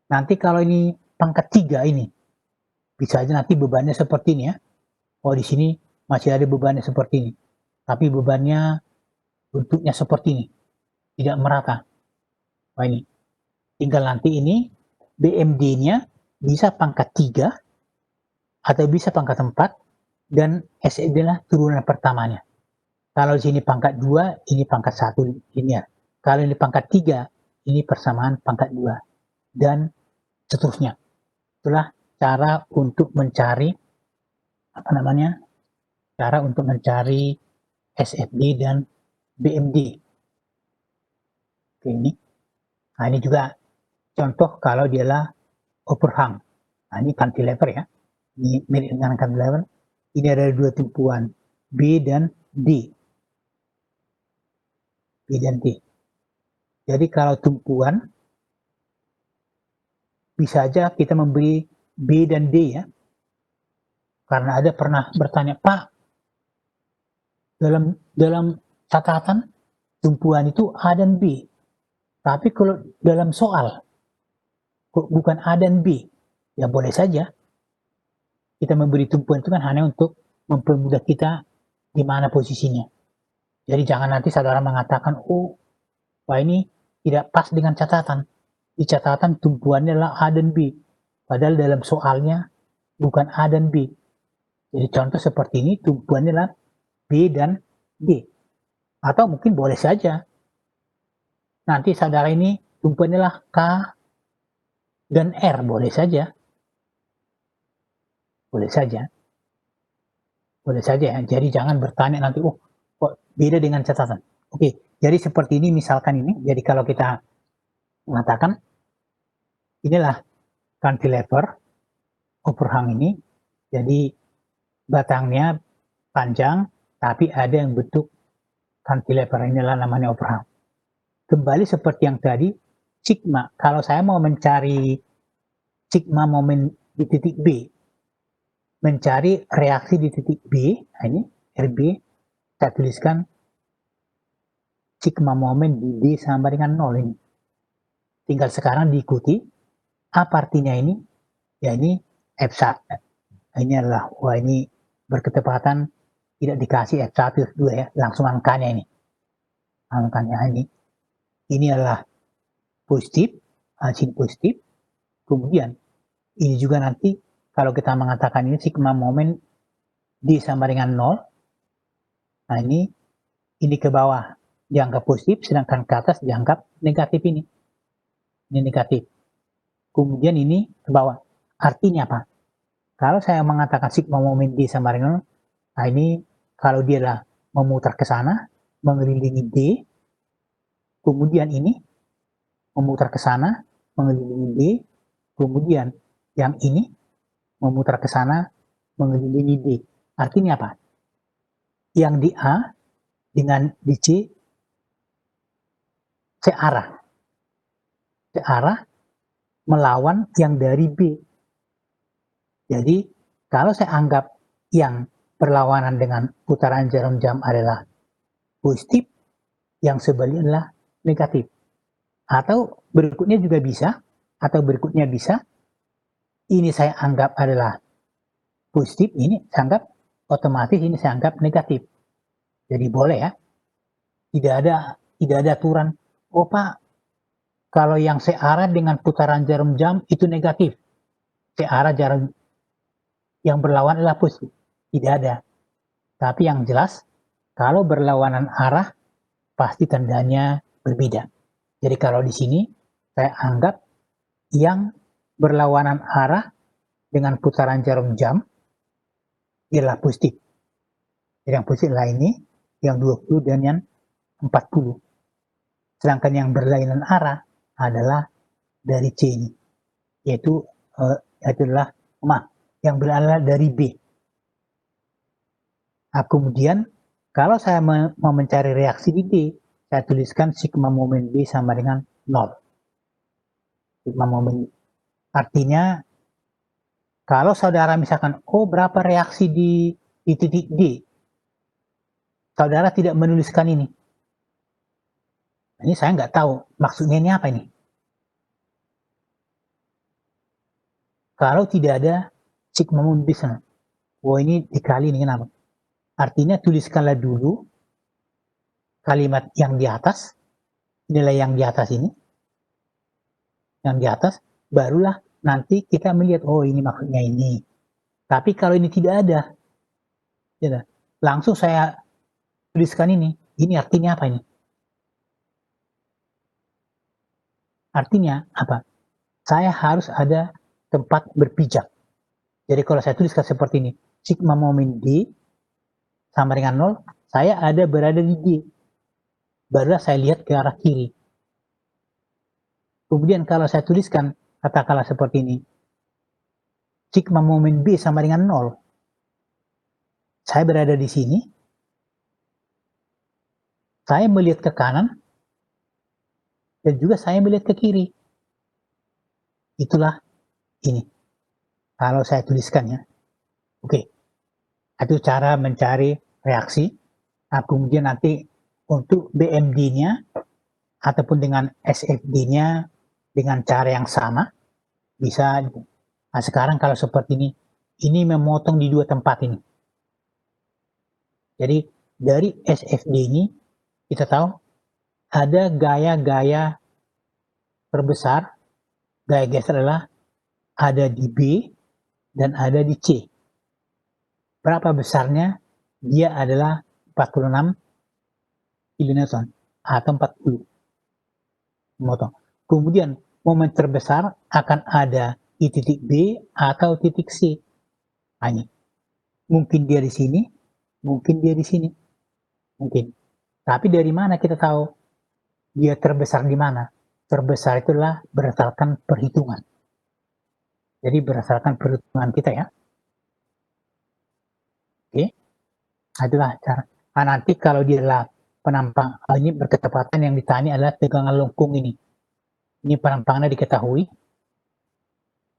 Nanti kalau ini pangkat 3 ini, bisa aja nanti bebannya seperti ini ya. Oh di sini masih ada bebannya seperti ini. Tapi bebannya bentuknya seperti ini. Tidak merata. Wah ini. Tinggal nanti ini BMD-nya bisa pangkat 3 atau bisa pangkat 4 dan SFD lah turunan pertamanya. Kalau di sini pangkat 2, ini pangkat 1 linear. Kalau ini pangkat 3, ini persamaan pangkat 2. Dan seterusnya. Itulah cara untuk mencari cara untuk mencari SFD dan BMD. Oke, ini. Nah, ini juga contoh kalau dia adalah overhang. Nah, ini cantilever ya. Ini mirip dengan cantilever. Ini ada dua tumpuan, B dan D. Jadi kalau tumpuan, bisa aja kita memberi B dan D ya. Karena ada pernah bertanya, Pak, dalam catatan tumpuan itu A dan B. Tapi kalau dalam soal, kok bukan A dan B? Ya boleh saja. Kita memberi tumpuan itu kan hanya untuk mempermudah kita di mana posisinya. Jadi jangan nanti saudara mengatakan, oh, wah ini tidak pas dengan catatan. Di catatan tumpuannya adalah A dan B. Padahal dalam soalnya bukan A dan B. Jadi contoh seperti ini tumpuannya adalah B dan D. Atau mungkin boleh saja. Nanti saudara ini tumpuannya adalah K dan R. Boleh saja. Boleh saja ya. Jadi jangan bertanya nanti, oh kok beda dengan catatan. Oke, jadi seperti ini misalkan ini. Jadi kalau kita mengatakan inilah cantilever overhang ini. Jadi batangnya panjang, tapi ada yang bentuk cantilever, inilah namanya overhang. Kembali seperti yang tadi, sigma. Kalau saya mau mencari sigma momen di titik B, mencari reaksi di titik B, nah ini RB, saya tuliskan sigma momen di D sama dengan 0 ini. Tinggal sekarang diikuti, apa artinya ini? Ya ini F1. Ini adalah, wah ini berketepatan tidak dikasih F1, F2 ya, langsung angkanya ini. Angkanya ini adalah positif, sin positif. Kemudian ini juga nanti kalau kita mengatakan ini sigma momen D sama dengan 0. Nah ini ke bawah dianggap positif, sedangkan ke atas dianggap negatif ini. Ini negatif. Kemudian ini ke bawah. Artinya apa? Kalau saya mengatakan sigma momen D sama dengan 0, nah ini kalau dia adalah memutar ke sana, mengelilingi D, kemudian ini memutar ke sana, mengelilingi D, kemudian yang ini memutar ke sana, mengelilingi D. Artinya apa? Yang di A dengan di C searah. Searah melawan yang dari B. Jadi kalau saya anggap yang berlawanan dengan putaran jarum jam adalah positif, yang sebaliknya adalah negatif. Atau berikutnya juga bisa, ini saya anggap adalah positif, ini saya anggap otomatis, ini saya anggap negatif. Jadi boleh ya, tidak ada aturan. Oh Pak, kalau yang searah dengan putaran jarum jam itu negatif, searah jarum yang berlawan adalah positif. Tidak ada. Tapi yang jelas, kalau berlawanan arah, pasti tandanya berbeda. Jadi kalau di sini, saya anggap yang berlawanan arah dengan putaran jarum jam ialah positif. Jadi yang positif adalah ini, yang 20 dan yang 40. Sedangkan yang berlainan arah adalah dari C ini, yaitu adalah yang berasal dari B. Nah, kemudian kalau saya mau mencari reaksi di D, saya tuliskan sigma momen B sama dengan 0. Sigma momen artinya kalau saudara misalkan, oh berapa reaksi di titik D, saudara tidak menuliskan ini. Ini saya nggak tahu maksudnya ini apa ini. Kalau tidak ada sigma momen B sana, oh ini dikali ini kenapa? Artinya tuliskanlah dulu kalimat yang di atas, nilai yang di atas ini, yang di atas, barulah nanti kita melihat, oh ini maksudnya ini. Tapi kalau ini tidak ada, ya, langsung saya tuliskan ini artinya apa ini? Artinya apa? Saya harus ada tempat berpijak. Jadi kalau saya tuliskan seperti ini, sigma momen D sama dengan 0, saya ada berada di D. Barulah saya lihat ke arah kiri. Kemudian kalau saya tuliskan, katakanlah seperti ini, sigma momen B sama dengan 0. Saya berada di sini, saya melihat ke kanan, dan juga saya melihat ke kiri. Itulah ini. Kalau saya tuliskannya. Oke. Itu cara mencari reaksi. Nah, kemudian nanti untuk BMD-nya ataupun dengan SFD-nya dengan cara yang sama bisa. Nah, sekarang kalau seperti ini memotong di dua tempat ini. Jadi dari SFD ini kita tahu ada gaya-gaya terbesar. Gaya geser adalah ada di B dan ada di C. Berapa besarnya? Dia adalah 46 kilonewton atau 40. Memotong. Kemudian momen terbesar akan ada di titik B atau titik C. Nah, ini. Mungkin dia di sini, Mungkin dia di sini, mungkin. Tapi dari mana kita tahu dia terbesar di mana? Terbesar itulah berdasarkan perhitungan. Jadi berdasarkan perhitungan kita ya. Oke, adalah cara. Nah, nanti kalau dia adalah penampang, ini berketepatan yang ditanya adalah tegangan lengkung ini. Ini penampangnya diketahui.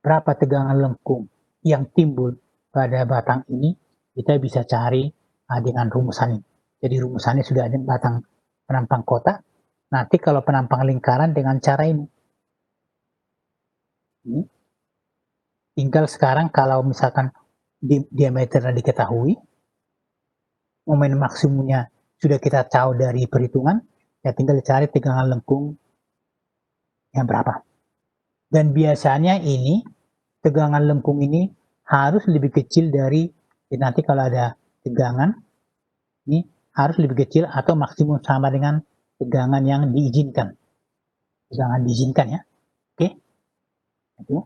Berapa tegangan lengkung yang timbul pada batang ini, kita bisa cari dengan rumusan ini. Jadi rumusannya sudah ada batang penampang kotak. Nanti kalau penampang lingkaran dengan cara ini. Tinggal sekarang kalau misalkan diameternya diketahui, momen maksimumnya sudah kita tahu dari perhitungan, ya tinggal dicari tegangan lengkung yang berapa. Dan biasanya ini, tegangan lengkung ini harus lebih kecil dari, nanti kalau ada tegangan, ini harus lebih kecil atau maksimum sama dengan tegangan yang diizinkan. Tegangan diizinkan ya. Oke. Itu.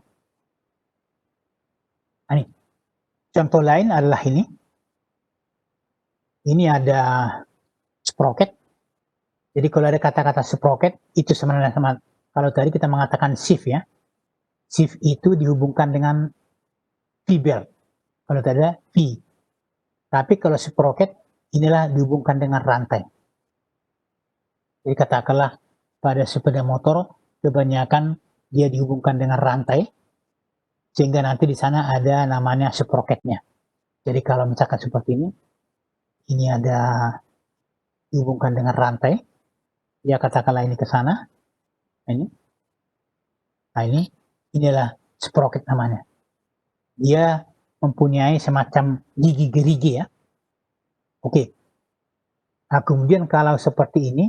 Nah, ini. Contoh lain adalah ini. Ini ada sprocket. Jadi kalau ada kata-kata sprocket, itu sebenarnya sama. Kalau tadi kita mengatakan sheaf ya. Sheaf itu dihubungkan dengan V-belt. Kalau tadi ada V. Tapi kalau sprocket, inilah dihubungkan dengan rantai. Jadi katakanlah pada sepeda motor, kebanyakan dia dihubungkan dengan rantai, sehingga nanti di sana ada namanya sprocketnya. Jadi kalau misalkan seperti ini ada dihubungkan dengan rantai, ya katakanlah ini ke sana, ini inilah sprocket namanya. Dia mempunyai semacam gigi gerigi ya. Oke. Nah kemudian kalau seperti ini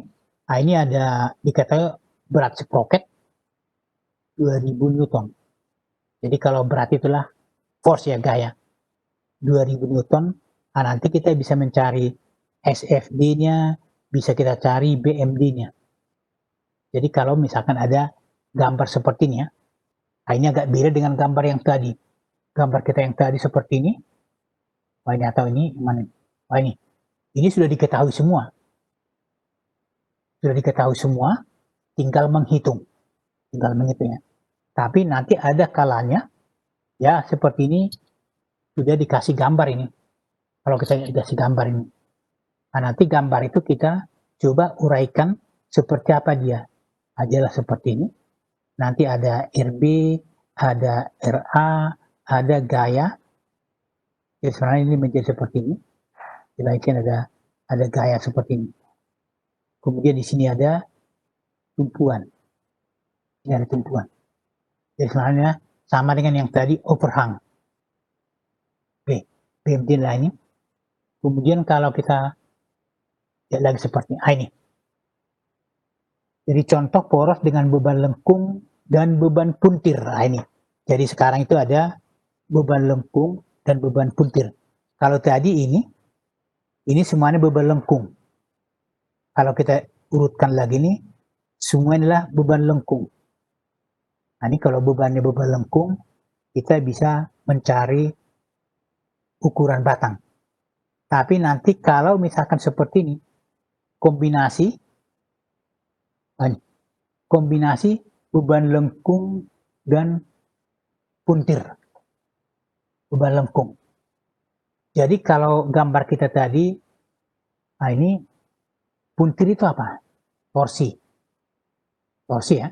ada dikatakan berat sprocket 2000 Newton. Jadi kalau berat itulah force ya, gaya. 2000 Newton. Nah, nanti kita bisa mencari SFD-nya, bisa kita cari BMD-nya. Jadi kalau misalkan ada gambar seperti ini ya, ini agak beda dengan gambar yang tadi. Gambar kita yang tadi seperti ini. Wah ini atau ini mana? Wah ini sudah diketahui semua. Sudah diketahui semua, tinggal menghitung. Tinggal menghitungnya. Tapi nanti ada kalanya, ya seperti ini, sudah dikasih gambar ini. Kalau kita dikasih gambar ini. Nah, nanti gambar itu kita coba uraikan seperti apa dia. Adalah seperti ini. Nanti ada RB, ada RA, ada gaya. Jadi sebenarnya ini menjadi seperti ini. Dilaikin ada gaya seperti ini. Kemudian di sini ada tumpuan. Ini ada tumpuan. Jadi sebenarnya sama dengan yang tadi overhang. Oke, BMD lah ini. Kemudian kalau kita lihat lagi seperti ini. Jadi contoh poros dengan beban lengkung dan beban puntir. Nah, ini. Jadi sekarang itu ada beban lengkung dan beban puntir. Kalau tadi ini semuanya beban lengkung. Kalau kita urutkan lagi nih, semua adalah beban lengkung. Nah, ini kalau bebannya beban lengkung, kita bisa mencari ukuran batang. Tapi nanti kalau misalkan seperti ini, kombinasi beban lengkung dan puntir. Beban lengkung. Jadi kalau gambar kita tadi, nah ini puntir itu apa? Torsi. Torsi ya.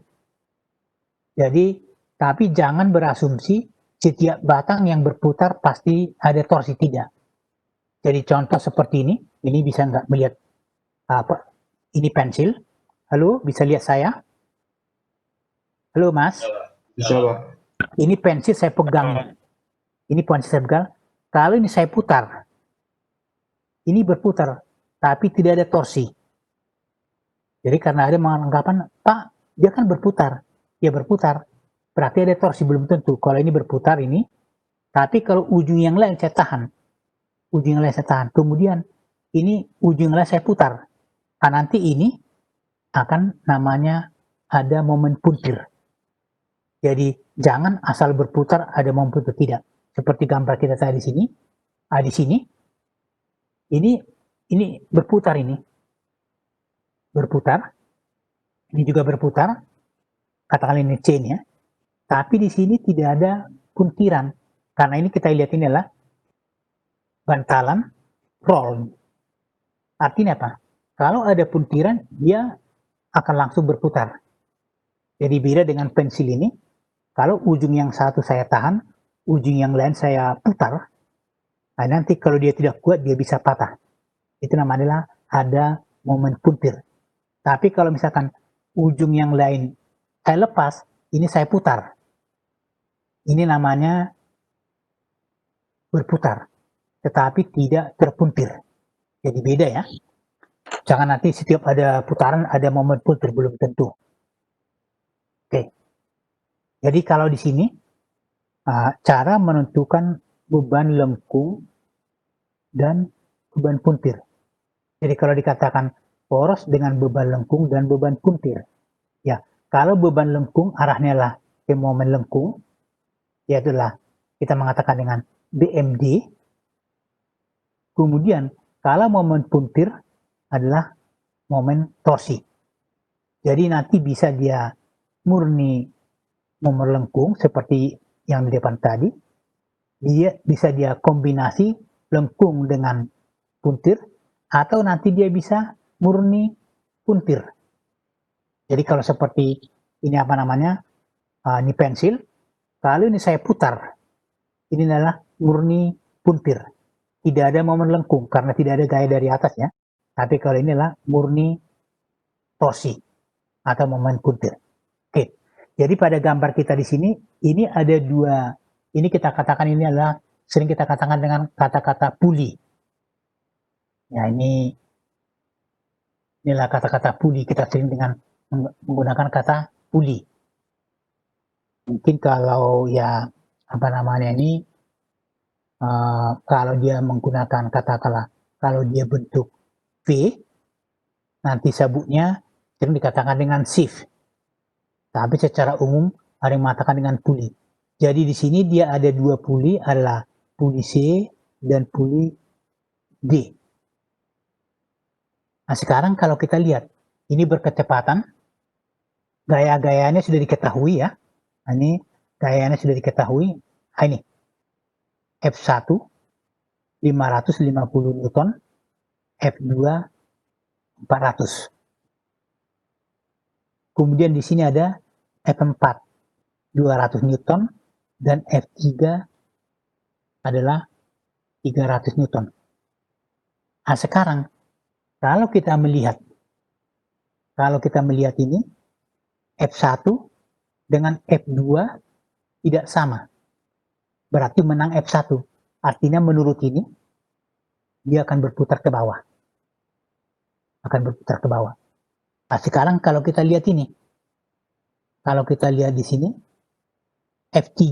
Jadi, tapi jangan berasumsi setiap batang yang berputar pasti ada torsi, tidak. Jadi contoh seperti ini bisa nggak melihat apa? Ini pensil. Halo, bisa lihat saya? Halo Mas? Bisa Pak. Ini pensil saya pegang. Ini pensil saya pegang. Kalau ini saya putar, ini berputar, tapi tidak ada torsi. Jadi karena ada menganggapan, Pak, dia kan berputar. Ya berputar. Berarti ada torsi, belum tentu. Kalau ini berputar ini, tapi kalau ujung yang lain saya tahan. Ujung yang lain saya tahan. Kemudian ini ujung yang lain saya putar. Nah, nanti ini akan namanya ada momen puntir. Jadi jangan asal berputar ada momen puntir, tidak. Seperti gambar kita tadi di sini. Di sini Ini berputar ini. Berputar. Ini juga berputar. Katakan ini chain ya. Tapi di sini tidak ada puntiran. Karena ini kita lihat ini adalah bantalan roll. Artinya apa? Kalau ada puntiran, dia akan langsung berputar. Jadi beda dengan pensil ini. Kalau ujung yang satu saya tahan, ujung yang lain saya putar, nah nanti kalau dia tidak kuat, dia bisa patah. Itu namanya ada momen puntir. Tapi kalau misalkan ujung yang lain saya lepas, ini saya putar. Ini namanya berputar, tetapi tidak terpuntir. Jadi beda ya. Jangan nanti setiap ada putaran ada momen puntir, belum tentu. Oke. Jadi kalau di sini cara menentukan beban lengkung dan beban puntir. Jadi kalau dikatakan poros dengan beban lengkung dan beban puntir. Ya, kalau beban lengkung arahnya lah ke momen lengkung, yaitulah kita mengatakan dengan BMD. Kemudian kalau momen puntir adalah momen torsi. Jadi nanti bisa dia murni momen lengkung seperti yang di depan tadi. Bisa dia kombinasi lengkung dengan puntir, atau nanti dia bisa murni puntir. Jadi kalau seperti ini apa namanya, ini pensil, kalau ini saya putar, ini adalah murni puntir. Tidak ada momen lengkung karena tidak ada gaya dari atas ya. Tapi kalau ini adalah murni torsi atau momen puntir. Oke. Jadi pada gambar kita di sini, ini ada dua, ini kita katakan ini adalah sering kita katakan dengan kata-kata puli. Ya inilah kata-kata puli, kita sering dengan menggunakan kata puli. Mungkin kalau ya apa namanya ini, kalau dia menggunakan katakanlah kalau dia bentuk V, nanti sabuknya sering dikatakan dengan sieve. Tapi secara umum ada yang mengatakan dengan puli. Jadi di sini dia ada dua puli, adalah puli C dan puli D. Nah sekarang kalau kita lihat, ini berkecepatan, gaya-gayanya sudah diketahui ya. Nah, ini gayanya sudah diketahui. Nah, ini F1 550 Newton, F2 400. Kemudian di sini ada F4 200 Newton dan F3 adalah 300 Newton. Nah sekarang kalau kita melihat ini F1 dengan F2 tidak sama. Berarti menang F1. Artinya menurut ini dia akan berputar ke bawah. Nah, sekarang kalau kita lihat ini. Kalau kita lihat di sini F3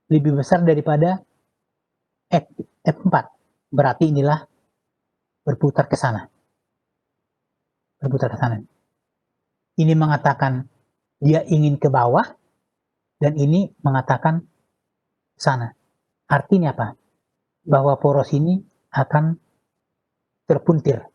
lebih besar daripada F4. Berarti inilah berputar ke sana. Ini mengatakan dia ingin ke bawah dan ini mengatakan sana. Artinya apa? Bahwa poros ini akan terpuntir.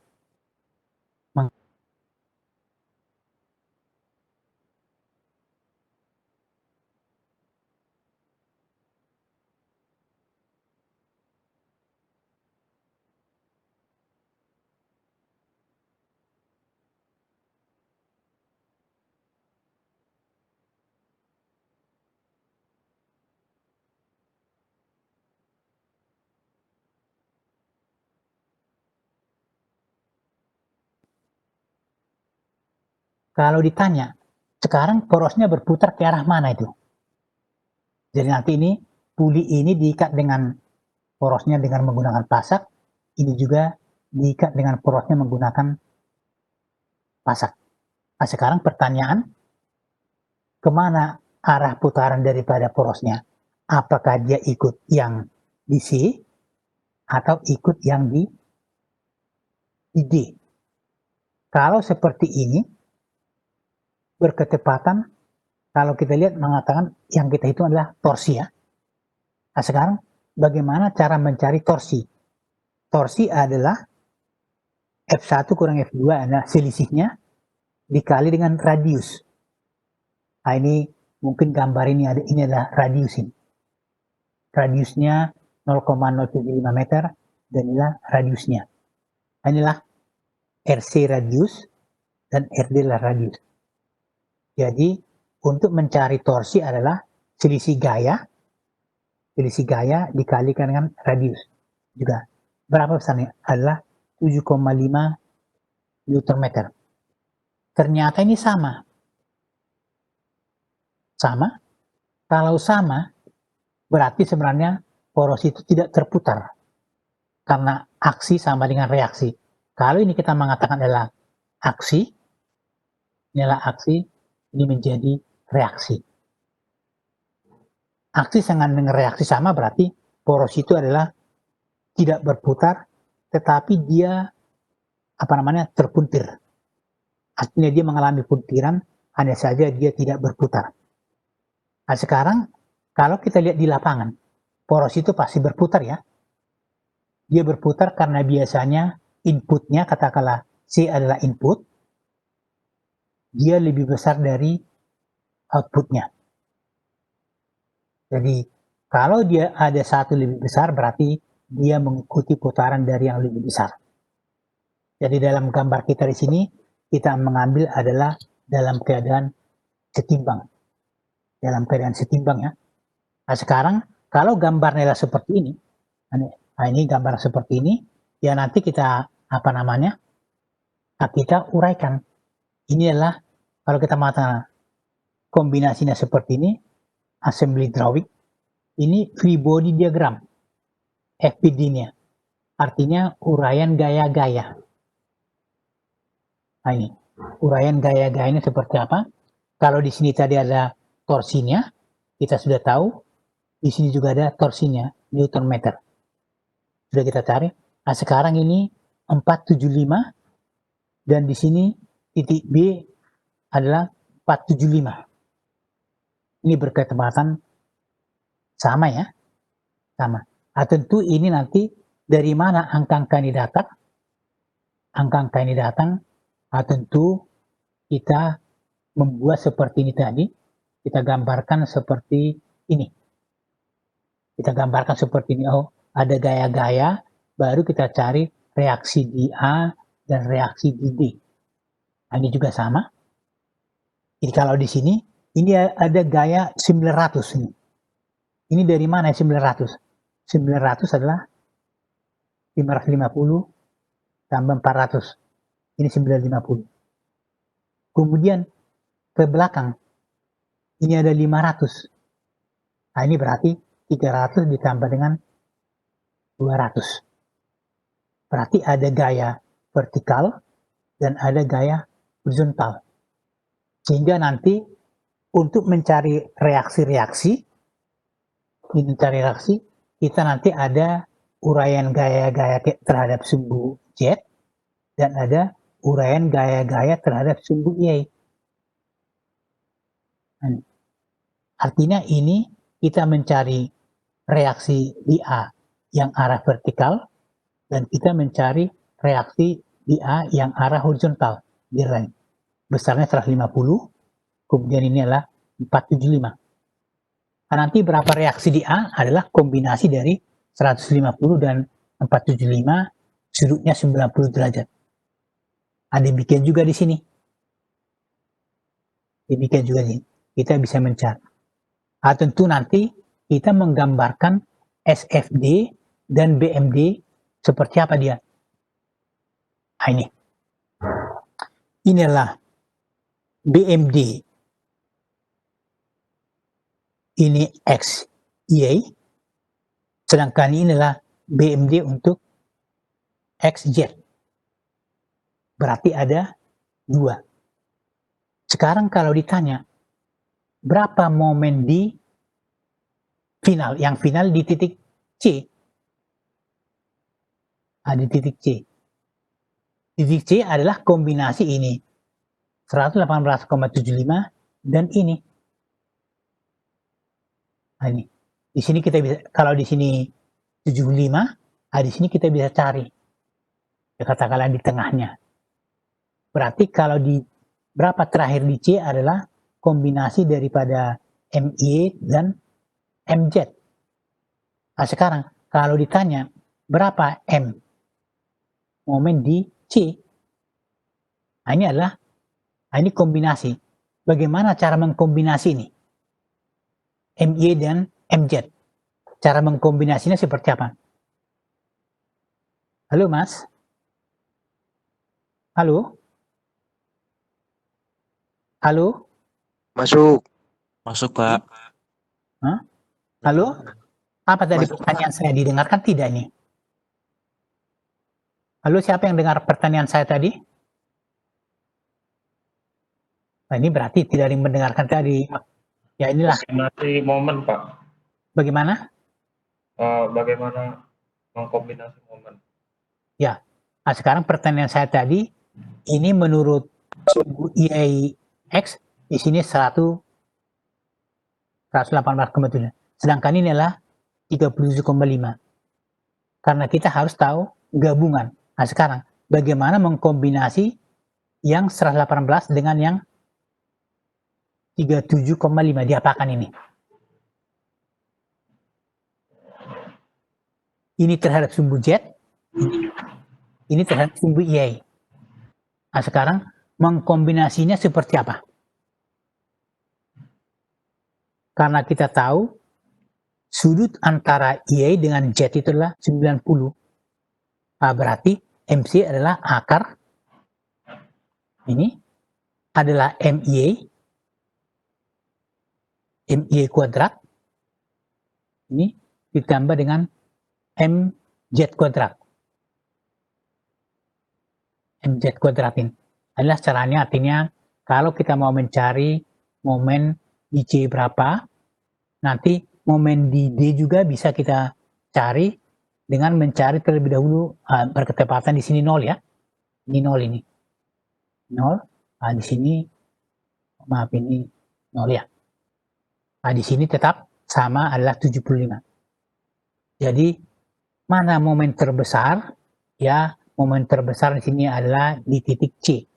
Kalau ditanya, sekarang porosnya berputar ke arah mana itu? Jadi nanti ini puli ini diikat dengan porosnya dengan menggunakan pasak, ini juga diikat dengan porosnya menggunakan pasak. Nah sekarang pertanyaan, kemana arah putaran daripada porosnya? Apakah dia ikut yang di C atau ikut yang di D? Kalau seperti ini, berkecepatan, kalau kita lihat mengatakan yang kita hitung adalah torsi ya. Nah sekarang bagaimana cara mencari torsi? torsi adalah F1 kurang F2 adalah selisihnya dikali dengan radius. Nah, ini mungkin gambar ini adalah radius ini. Radiusnya 0,075 meter dan inilah radiusnya. Nah, inilah RC radius dan RD adalah radius. Jadi untuk mencari torsi adalah selisih gaya dikalikan dengan radius juga. Berapa besarnya? Adalah 7,5 Newton meter. Ternyata ini sama. Kalau sama, berarti sebenarnya poros itu tidak terputar. Karena aksi sama dengan reaksi. Kalau ini kita mengatakan adalah aksi, ini menjadi reaksi. Aksi sama dengan reaksi sama berarti poros itu adalah tidak berputar, tetapi dia terpuntir. Artinya dia mengalami puntiran, hanya saja dia tidak berputar. Nah sekarang kalau kita lihat di lapangan, poros itu pasti berputar ya. Dia berputar karena biasanya inputnya, katakanlah C adalah input, dia lebih besar dari outputnya. Jadi kalau dia ada satu lebih besar berarti dia mengikuti putaran dari yang lebih besar. Jadi dalam gambar kita di sini kita mengambil adalah dalam keadaan setimbang. Dalam keadaan setimbang ya. Nah sekarang kalau gambarnya seperti ini, nah ini gambar seperti ini, ya nanti kita kita uraikan. Ini adalah kalau kita mengatakan kombinasinya seperti ini, assembly drawing, ini free body diagram, FPD-nya, artinya uraian gaya-gaya. Nah ini, uraian gaya-gayanya seperti apa? Kalau di sini tadi ada torsinya, kita sudah tahu. Di sini juga ada torsinya, Newton meter. Sudah kita cari. Nah sekarang ini 475 dan di sini titik B adalah 475. Ini berketepatan sama ya, sama. Nah, tentu ini nanti dari mana angka-angka ini datang? Angka-angka ini datang, tentu kita membuat seperti ini tadi. Kita gambarkan seperti ini. Kita gambarkan seperti ini. Oh, ada gaya-gaya, baru kita cari reaksi di A dan reaksi di D. Nah, ini juga sama. Jadi kalau di sini, ini ada gaya 900 ini. Ini dari mana 900? 900 adalah 550 tambah 400. Ini 950. Kemudian ke belakang, ini ada 500. Nah, ini berarti 300 ditambah dengan 200. Berarti ada gaya vertikal dan ada gaya horizontal. Sehingga nanti untuk mencari reaksi-reaksi, kita nanti ada uraian gaya-gaya terhadap sumbu Z dan ada uraian gaya-gaya terhadap sumbu Y. Artinya ini kita mencari reaksi di A yang arah vertikal dan kita mencari reaksi di A yang arah horizontal. Besarnya 150, kemudian ini adalah 475. Nah, nanti berapa reaksi di A adalah kombinasi dari 150 dan 475, sudutnya 90 derajat. Ada demikian juga di sini. Demikian juga ini. Kita bisa mencari. Nah, tentu nanti kita menggambarkan SFD dan BMD seperti apa dia. Nah, ini. Inilah BMD. Ini X, Y. Sedangkan inilah BMD untuk XZ. Berarti ada 2. Sekarang kalau ditanya, berapa momen di final? Yang final di titik C. Di titik C. Titik C adalah kombinasi ini. 118,75 dan ini. Nah, ini. Di sini kita bisa, kalau di sini 75, Nah, di sini kita bisa cari, ya, katakanlah di tengahnya. Berarti kalau di berapa terakhir di C adalah kombinasi daripada MY dan MZ. Nah, sekarang kalau ditanya berapa M momen di C, nah ini kombinasi. Bagaimana cara mengkombinasi ini? MY dan MZ. Cara mengkombinasinya seperti apa? Halo Mas? Halo? Halo? Masuk. Masuk, Pak. Hah? Halo? Apa tadi pertanyaan saya? Didengarkan tidak nih? Halo, siapa yang dengar pertanyaan saya tadi? Nah, ini berarti tidak ada yang mendengarkan tadi. Ya inilah. Kombinasi momen, Pak. Bagaimana? Bagaimana mengkombinasi momen? Ya. Nah, sekarang pertanyaan saya tadi, ini menurut sumbu IAIX, di sini 118,7. Sedangkan ini adalah 37,5. Karena kita harus tahu gabungan. Nah, sekarang bagaimana mengkombinasi yang 118 dengan yang 37,5 diapakan ini? Ini terhadap sumbu Z, ini terhadap sumbu IAI. Nah, sekarang mengkombinasinya seperti apa? Karena kita tahu sudut antara IAI dengan Z itu adalah 90. Nah, berarti MC adalah akar ini adalah MIA kuadrat ini ditambah dengan MZ kuadrat. MZ kuadrat ini adalah caranya, artinya kalau kita mau mencari momen di C berapa, nanti momen di D juga bisa kita cari dengan mencari terlebih dahulu berketepatan di sini 0 ya. Ini 0 ini. 0. Nah, di sini maaf ini 0 ya. Nah, di sini tetap sama adalah 75. Jadi mana momen terbesar? Ya, momen terbesar di sini adalah di titik C.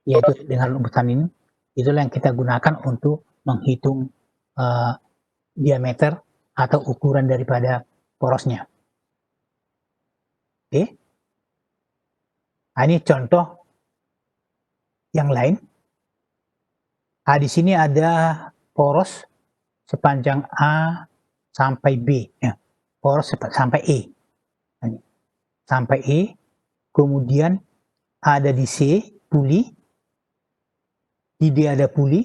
Yaitu dengan rumusan ini, itulah yang kita gunakan untuk menghitung diameter atau ukuran daripada porosnya. Oke. Nah, ini contoh yang lain. Nah, di sini ada poros sepanjang A sampai B. Ya. Poros sampai E. Sampai E. Kemudian ada di C puli. Di D ada puli.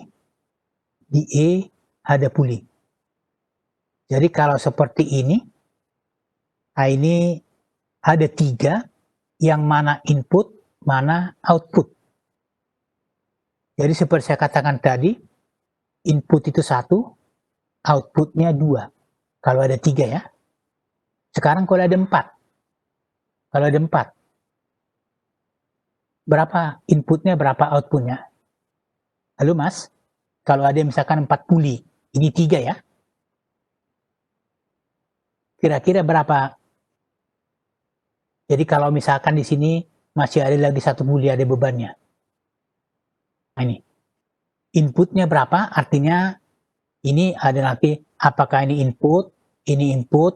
Di E ada puli. Jadi kalau seperti ini, nah ini ada 3 yang mana input, mana output. Jadi seperti saya katakan tadi, input itu 1, outputnya 2. Kalau ada 3 ya. Sekarang kalau ada 4. Kalau ada 4. Berapa inputnya, berapa outputnya? Halo Mas, kalau ada misalkan 4 puli, ini 3 ya. Kira-kira berapa? Jadi kalau misalkan di sini masih ada lagi 1 puli, ada bebannya. Nah ini, inputnya berapa? Artinya ini ada nanti apakah ini input,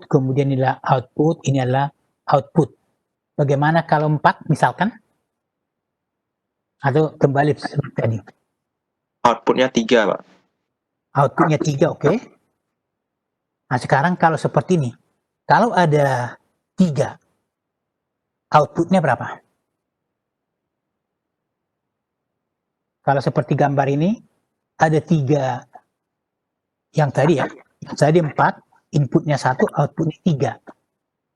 kemudian ini adalah output, ini adalah output. Bagaimana kalau 4 misalkan? Atau kembali seperti tadi? Outputnya 3, Pak. Outputnya 3, oke. Nah sekarang kalau seperti ini, kalau ada 3, outputnya berapa? Kalau seperti gambar ini, ada 3 yang tadi ya, yang tadi 4, inputnya 1, outputnya 3.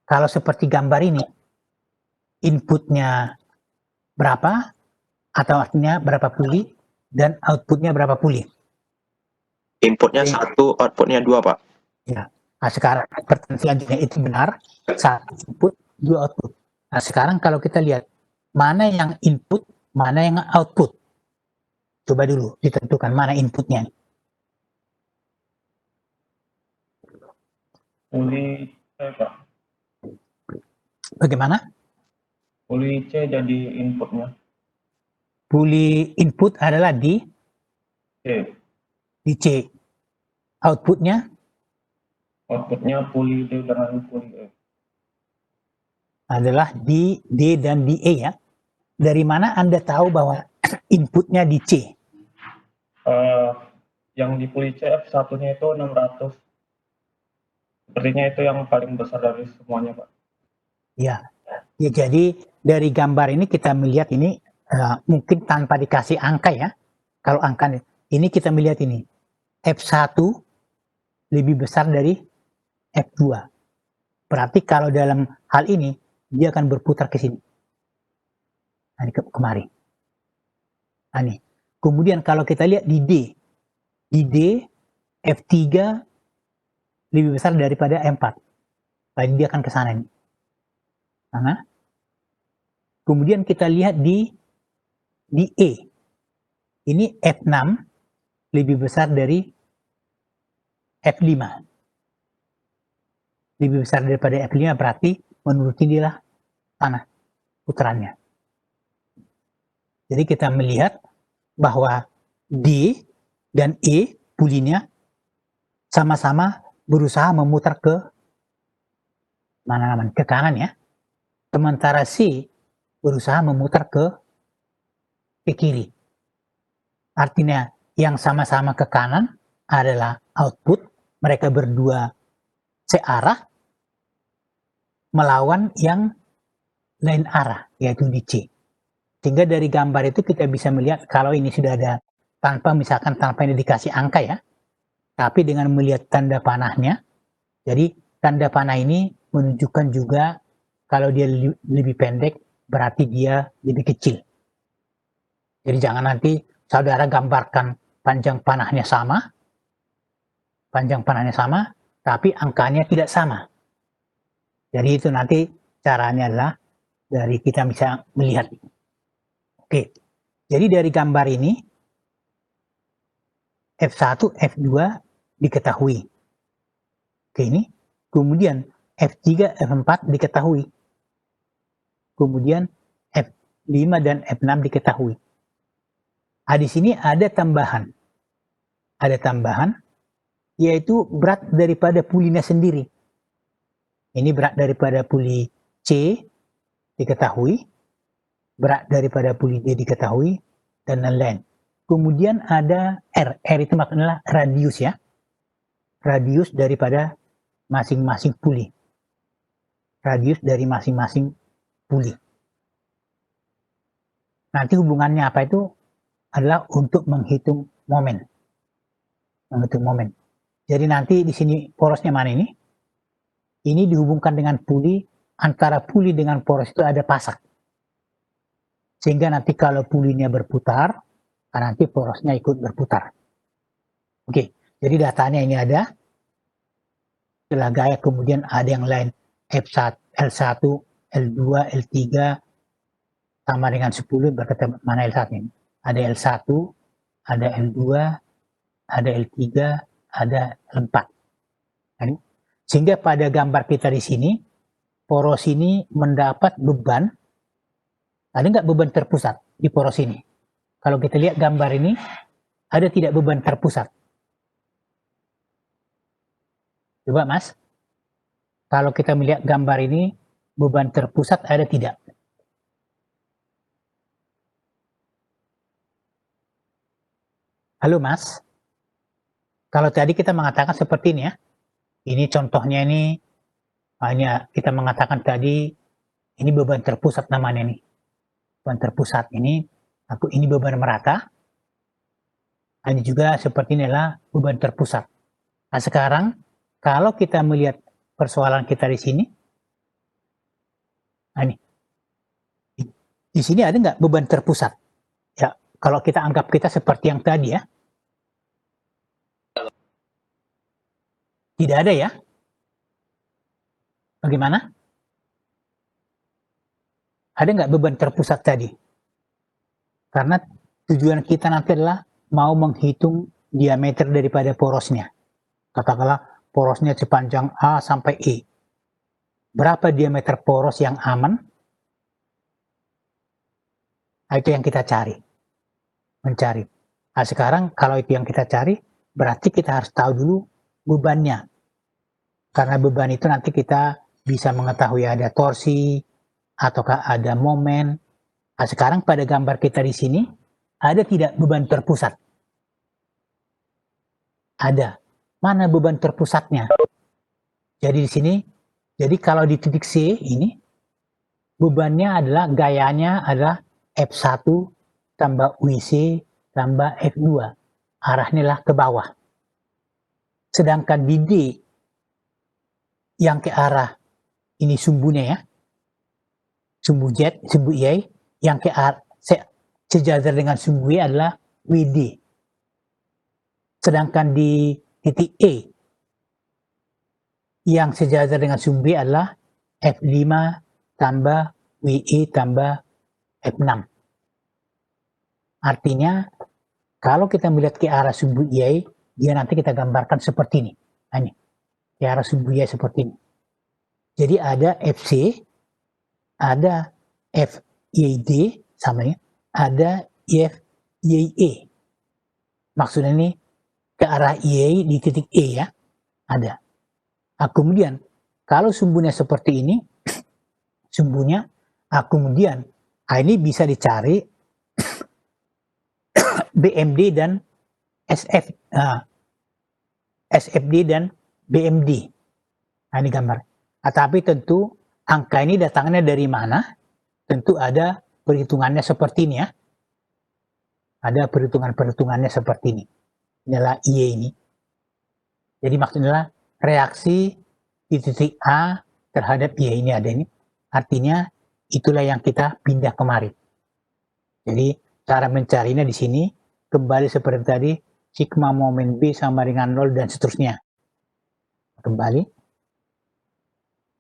Kalau seperti gambar ini, inputnya berapa, atau artinya berapa puli, dan outputnya berapa puli? Inputnya 1, outputnya 2, Pak. Ya. Nah sekarang pertanyaan selanjutnya itu benar, 1 input, 2 output. Nah sekarang kalau kita lihat, mana yang input, mana yang output? Coba dulu ditentukan mana inputnya. Puli, Pak. Bagaimana? Puli C jadi inputnya. Puli input adalah C. di C. Outputnya Outputnya puli D dengan puli E. adalah di D dan di E ya. Dari mana Anda tahu bahwa inputnya di C? Yang di puli C F1-nya itu 600. Sepertinya itu yang paling besar dari semuanya, Pak. Ya, ya jadi dari gambar ini kita melihat ini mungkin tanpa dikasih angka ya. Kalau angka ini kita melihat ini F1 lebih besar dari F2. Berarti kalau dalam hal ini dia akan berputar ke sini. Nah, kemari. Nah, nih. Kemudian kalau kita lihat di D F3 lebih besar daripada M4. Lalu dia akan ke sana nih. Nah, kemudian kita lihat di E. Ini F6 lebih besar dari F5. Lebih besar daripada F5 berarti menurut dia lah sana putarannya. Jadi kita melihat bahwa D dan E pulinya sama-sama berusaha memutar ke mana-mana, ke kanan ya. Sementara C berusaha memutar ke kiri. Artinya yang sama-sama ke kanan adalah output, mereka berdua searah melawan yang lain arah, yaitu di C. Sehingga dari gambar itu kita bisa melihat kalau ini sudah ada tanpa ini dikasih angka ya, tapi dengan melihat tanda panahnya, jadi tanda panah ini menunjukkan juga kalau dia lebih pendek berarti dia lebih kecil. Jadi jangan nanti saudara gambarkan panjang panahnya sama, tapi angkanya tidak sama. Jadi itu nanti caranya adalah dari kita bisa melihat. Oke, jadi dari gambar ini F1, F2 diketahui. Oke, ini kemudian F3, F4 diketahui. Kemudian F5 dan F6 diketahui. Nah, di sini ada tambahan. Yaitu berat daripada pulinya sendiri. Ini berat daripada puli C diketahui, berat daripada puli D diketahui, dan lain-lain. Kemudian ada R. R itu maksudnya radius ya. Radius daripada masing-masing puli. Radius dari masing-masing puli. Nanti hubungannya apa itu adalah untuk menghitung momen. Jadi nanti di sini porosnya mana ini? Ini dihubungkan dengan puli, antara puli dengan poros itu ada pasak. Sehingga nanti kalau pulinya berputar, nanti porosnya ikut berputar. Oke, jadi datanya ini ada. Setelah gaya kemudian ada yang lain. F1, L1, L2, L3 sama dengan 10 berkata mana L1 ini. Ada L1, ada L2, ada L3, ada L4. Sehingga pada gambar kita di sini, poros ini mendapat beban. Ada nggak beban terpusat di poros ini? Kalau kita lihat gambar ini, ada tidak beban terpusat? Coba Mas, kalau kita melihat gambar ini, beban terpusat ada tidak? Halo Mas, kalau tadi kita mengatakan seperti ini ya, ini contohnya ini, hanya kita mengatakan tadi, ini beban terpusat namanya nih. Beban terpusat ini beban merata. Ini juga seperti inilah beban terpusat. Nah sekarang, kalau kita melihat persoalan kita di sini, nah ini, di sini ada nggak beban terpusat? Ya, kalau kita anggap kita seperti yang tadi ya, tidak ada ya. Bagaimana? Ada nggak beban terpusat tadi? Karena tujuan kita nanti adalah mau menghitung diameter daripada porosnya. Katakanlah porosnya sepanjang A sampai E. berapa diameter poros yang aman. Nah, itu yang kita mencari. Nah, sekarang kalau itu yang kita cari, berarti kita harus tahu dulu bebannya. Karena beban itu nanti kita bisa mengetahui ada torsi, ataukah ada momen. Nah, sekarang pada gambar kita di sini, ada tidak beban terpusat? Ada. Mana beban terpusatnya? Jadi di sini, jadi kalau di titik C ini, bebannya adalah gayanya adalah F1 tambah WC tambah F2. Arahnya lah ke bawah. Sedangkan di D, yang ke arah ini sumbunya ya, sumbu Z, sumbu Y, yang ke arah sejajar dengan sumbu Y adalah WD. Sedangkan di titik E, yang sejajar dengan sumbu Y adalah F5 tambah WE tambah F6. Artinya, kalau kita melihat ke arah sumbu Y, dia nanti kita gambarkan seperti ini. Nah, ini, ke arah sumbu Y seperti ini. Jadi ada FC, ada FYD, sama ya, ada FYE. Maksudnya ini ke arah Y di titik E ya, ada. Nah, kemudian kalau sumbunya seperti ini, sumbunya, kemudian ini bisa dicari BMD dan SFD dan BMD. Nah, ini gambar. Tapi tentu angka ini datangnya dari mana? Tentu ada perhitungannya seperti ini ya. Ada perhitungannya seperti ini. Inilah Y ini. Jadi maksudnya reaksi di titik A terhadap Y ini ada ini. Artinya itulah yang kita pindah kemari. Jadi cara mencarinya di sini kembali seperti tadi, sigma momen B sama dengan 0 dan seterusnya. Kembali.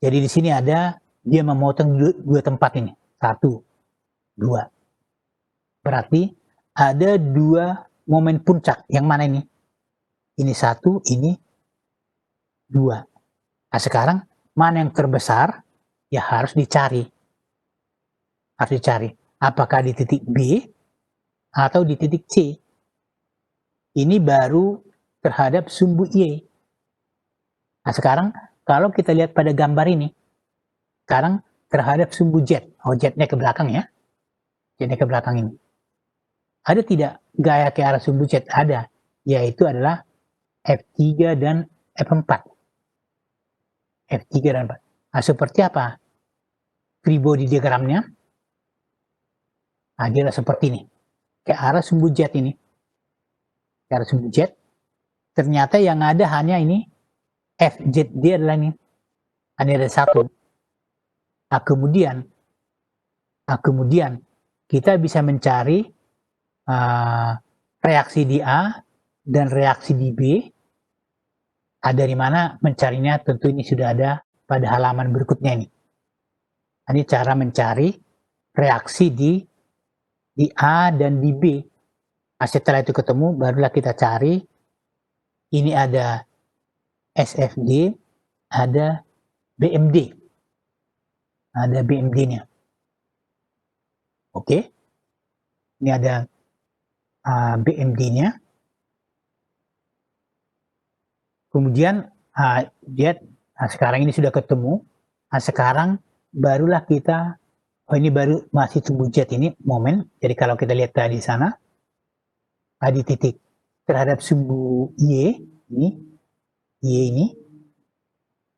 Jadi di sini ada, dia memotong dua tempat ini. 1, 2. Berarti ada 2 momen puncak. Yang mana ini? Ini 1, ini 2. Nah, sekarang mana yang terbesar? Ya harus dicari. Harus dicari. Apakah di titik B atau di titik C? Ini baru terhadap sumbu Y. Nah, sekarang kalau kita lihat pada gambar ini, sekarang terhadap sumbu Z. Oh, Z-nya ke belakang ya. Z-nya ke belakang ini. Ada tidak gaya ke arah sumbu Z? Ada. Yaitu adalah F3 dan F4. F3 dan F4. Nah, seperti apa free body diagramnya? Nah, dia seperti ini. Ke arah sumbu Z ini. Ke arah sumbu Z. Ternyata yang ada hanya ini. FZD adalah ini. Hanya ada 1. Nah, kemudian kita bisa mencari reaksi di A dan reaksi di B. Dari mana mencarinya? Tentu ini sudah ada pada halaman berikutnya ini. Ini cara mencari reaksi di A dan di B. Nah, setelah itu ketemu, barulah kita cari. Ini ada SFD, ada BMD. Ada BMD-nya. Oke. Ini ada BMD-nya. Kemudian sekarang ini sudah ketemu. Nah, sekarang barulah kita, ini baru masih sumbu Z ini momen. Jadi kalau kita lihat tadi sana, di titik terhadap sumbu Y ini,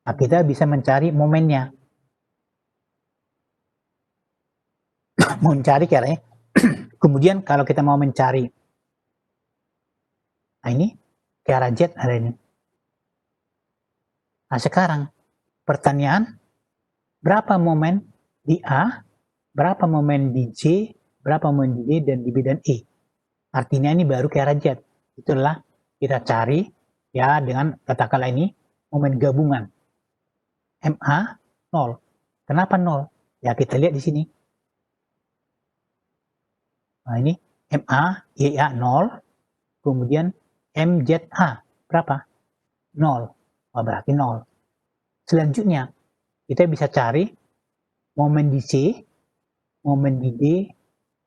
kita bisa mencari momennya. Mencari caranya. Kemudian kalau kita mau mencari, ini ke arah Z ada ini. Nah, sekarang pertanyaan, berapa momen di A, berapa momen di C, berapa momen di D dan di B dan E? Artinya ini baru ke arah Z. Itulah kita cari ya dengan katakanlah ini momen gabungan. MA 0. Kenapa 0? Ya kita lihat di sini. Nah, ini MA YA 0, kemudian MZA berapa? 0. Oh, berarti 0. Selanjutnya, kita bisa cari momen di C, momen di D,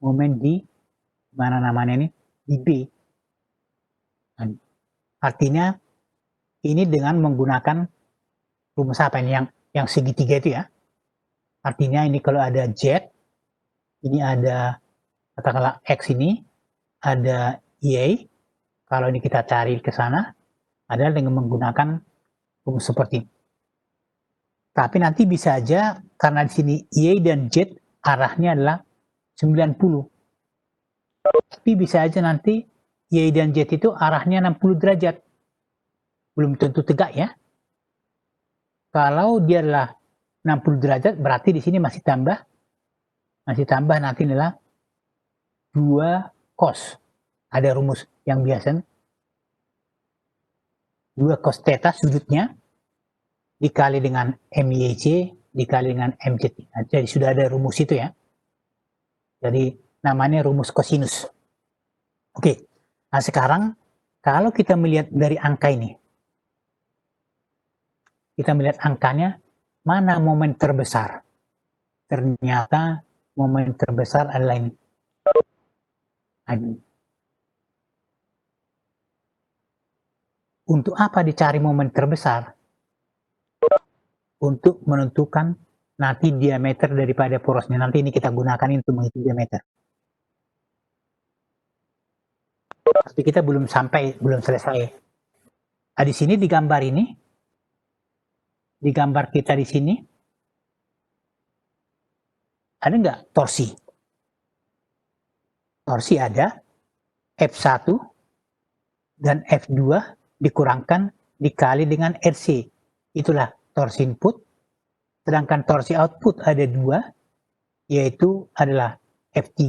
momen di mana namanya ini, di B. Nah, artinya ini dengan menggunakan rumus apa ini yang segitiga itu ya. Artinya ini kalau ada Z, ini ada katakanlah X ini, ada Y, kalau ini kita cari ke sana, adalah dengan menggunakan rumus seperti ini. Tapi nanti bisa aja karena di sini Y dan Z arahnya adalah 90. Tapi bisa aja nanti Y dan Z itu arahnya 60 derajat. Belum tentu tegak ya. Kalau dia adalah 60 derajat berarti di sini masih tambah nanti adalah 2 cos. Ada rumus yang biasa 2 cos theta sudutnya dikali dengan MYC dikali dengan MZ. Nah, jadi sudah ada rumus itu ya. Jadi namanya rumus kosinus. Oke. Nah, sekarang kalau kita melihat dari angka ini, kita melihat angkanya, mana momen terbesar? Ternyata momen terbesar adalah ini. Untuk apa dicari momen terbesar? Untuk menentukan nanti diameter daripada porosnya. Nanti ini kita gunakan untuk menghitung diameter. Tapi kita belum selesai. Nah, di sini di gambar ini, di gambar kita di sini, ada nggak torsi? Torsi ada, F1 dan F2 dikurangkan dikali dengan RC. Itulah torsi input. Sedangkan torsi output ada 2, yaitu adalah F3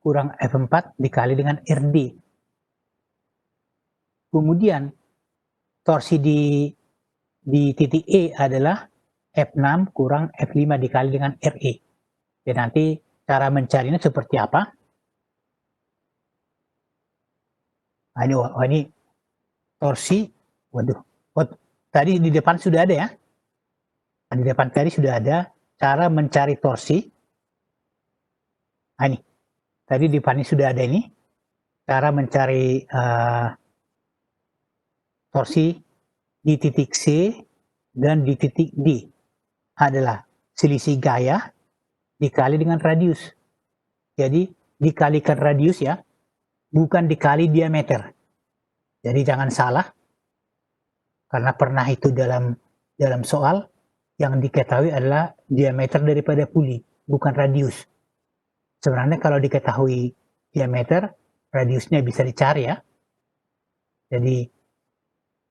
kurang F4 dikali dengan RD. Kemudian torsi di titik E adalah F6 kurang F5 dikali dengan RE. Dan nanti cara mencarinya seperti apa? Nah, ini torsi, tadi di depan sudah ada ya. Di depan tadi sudah ada cara mencari torsi. Nah, ini tadi di depan ini sudah ada ini cara mencari torsi di titik C dan di titik D adalah selisih gaya dikali dengan radius. Jadi dikalikan radius ya, bukan dikali diameter. Jadi jangan salah, karena pernah itu dalam soal yang diketahui adalah diameter daripada puli, bukan radius. Sebenarnya kalau diketahui diameter, radiusnya bisa dicari ya. Jadi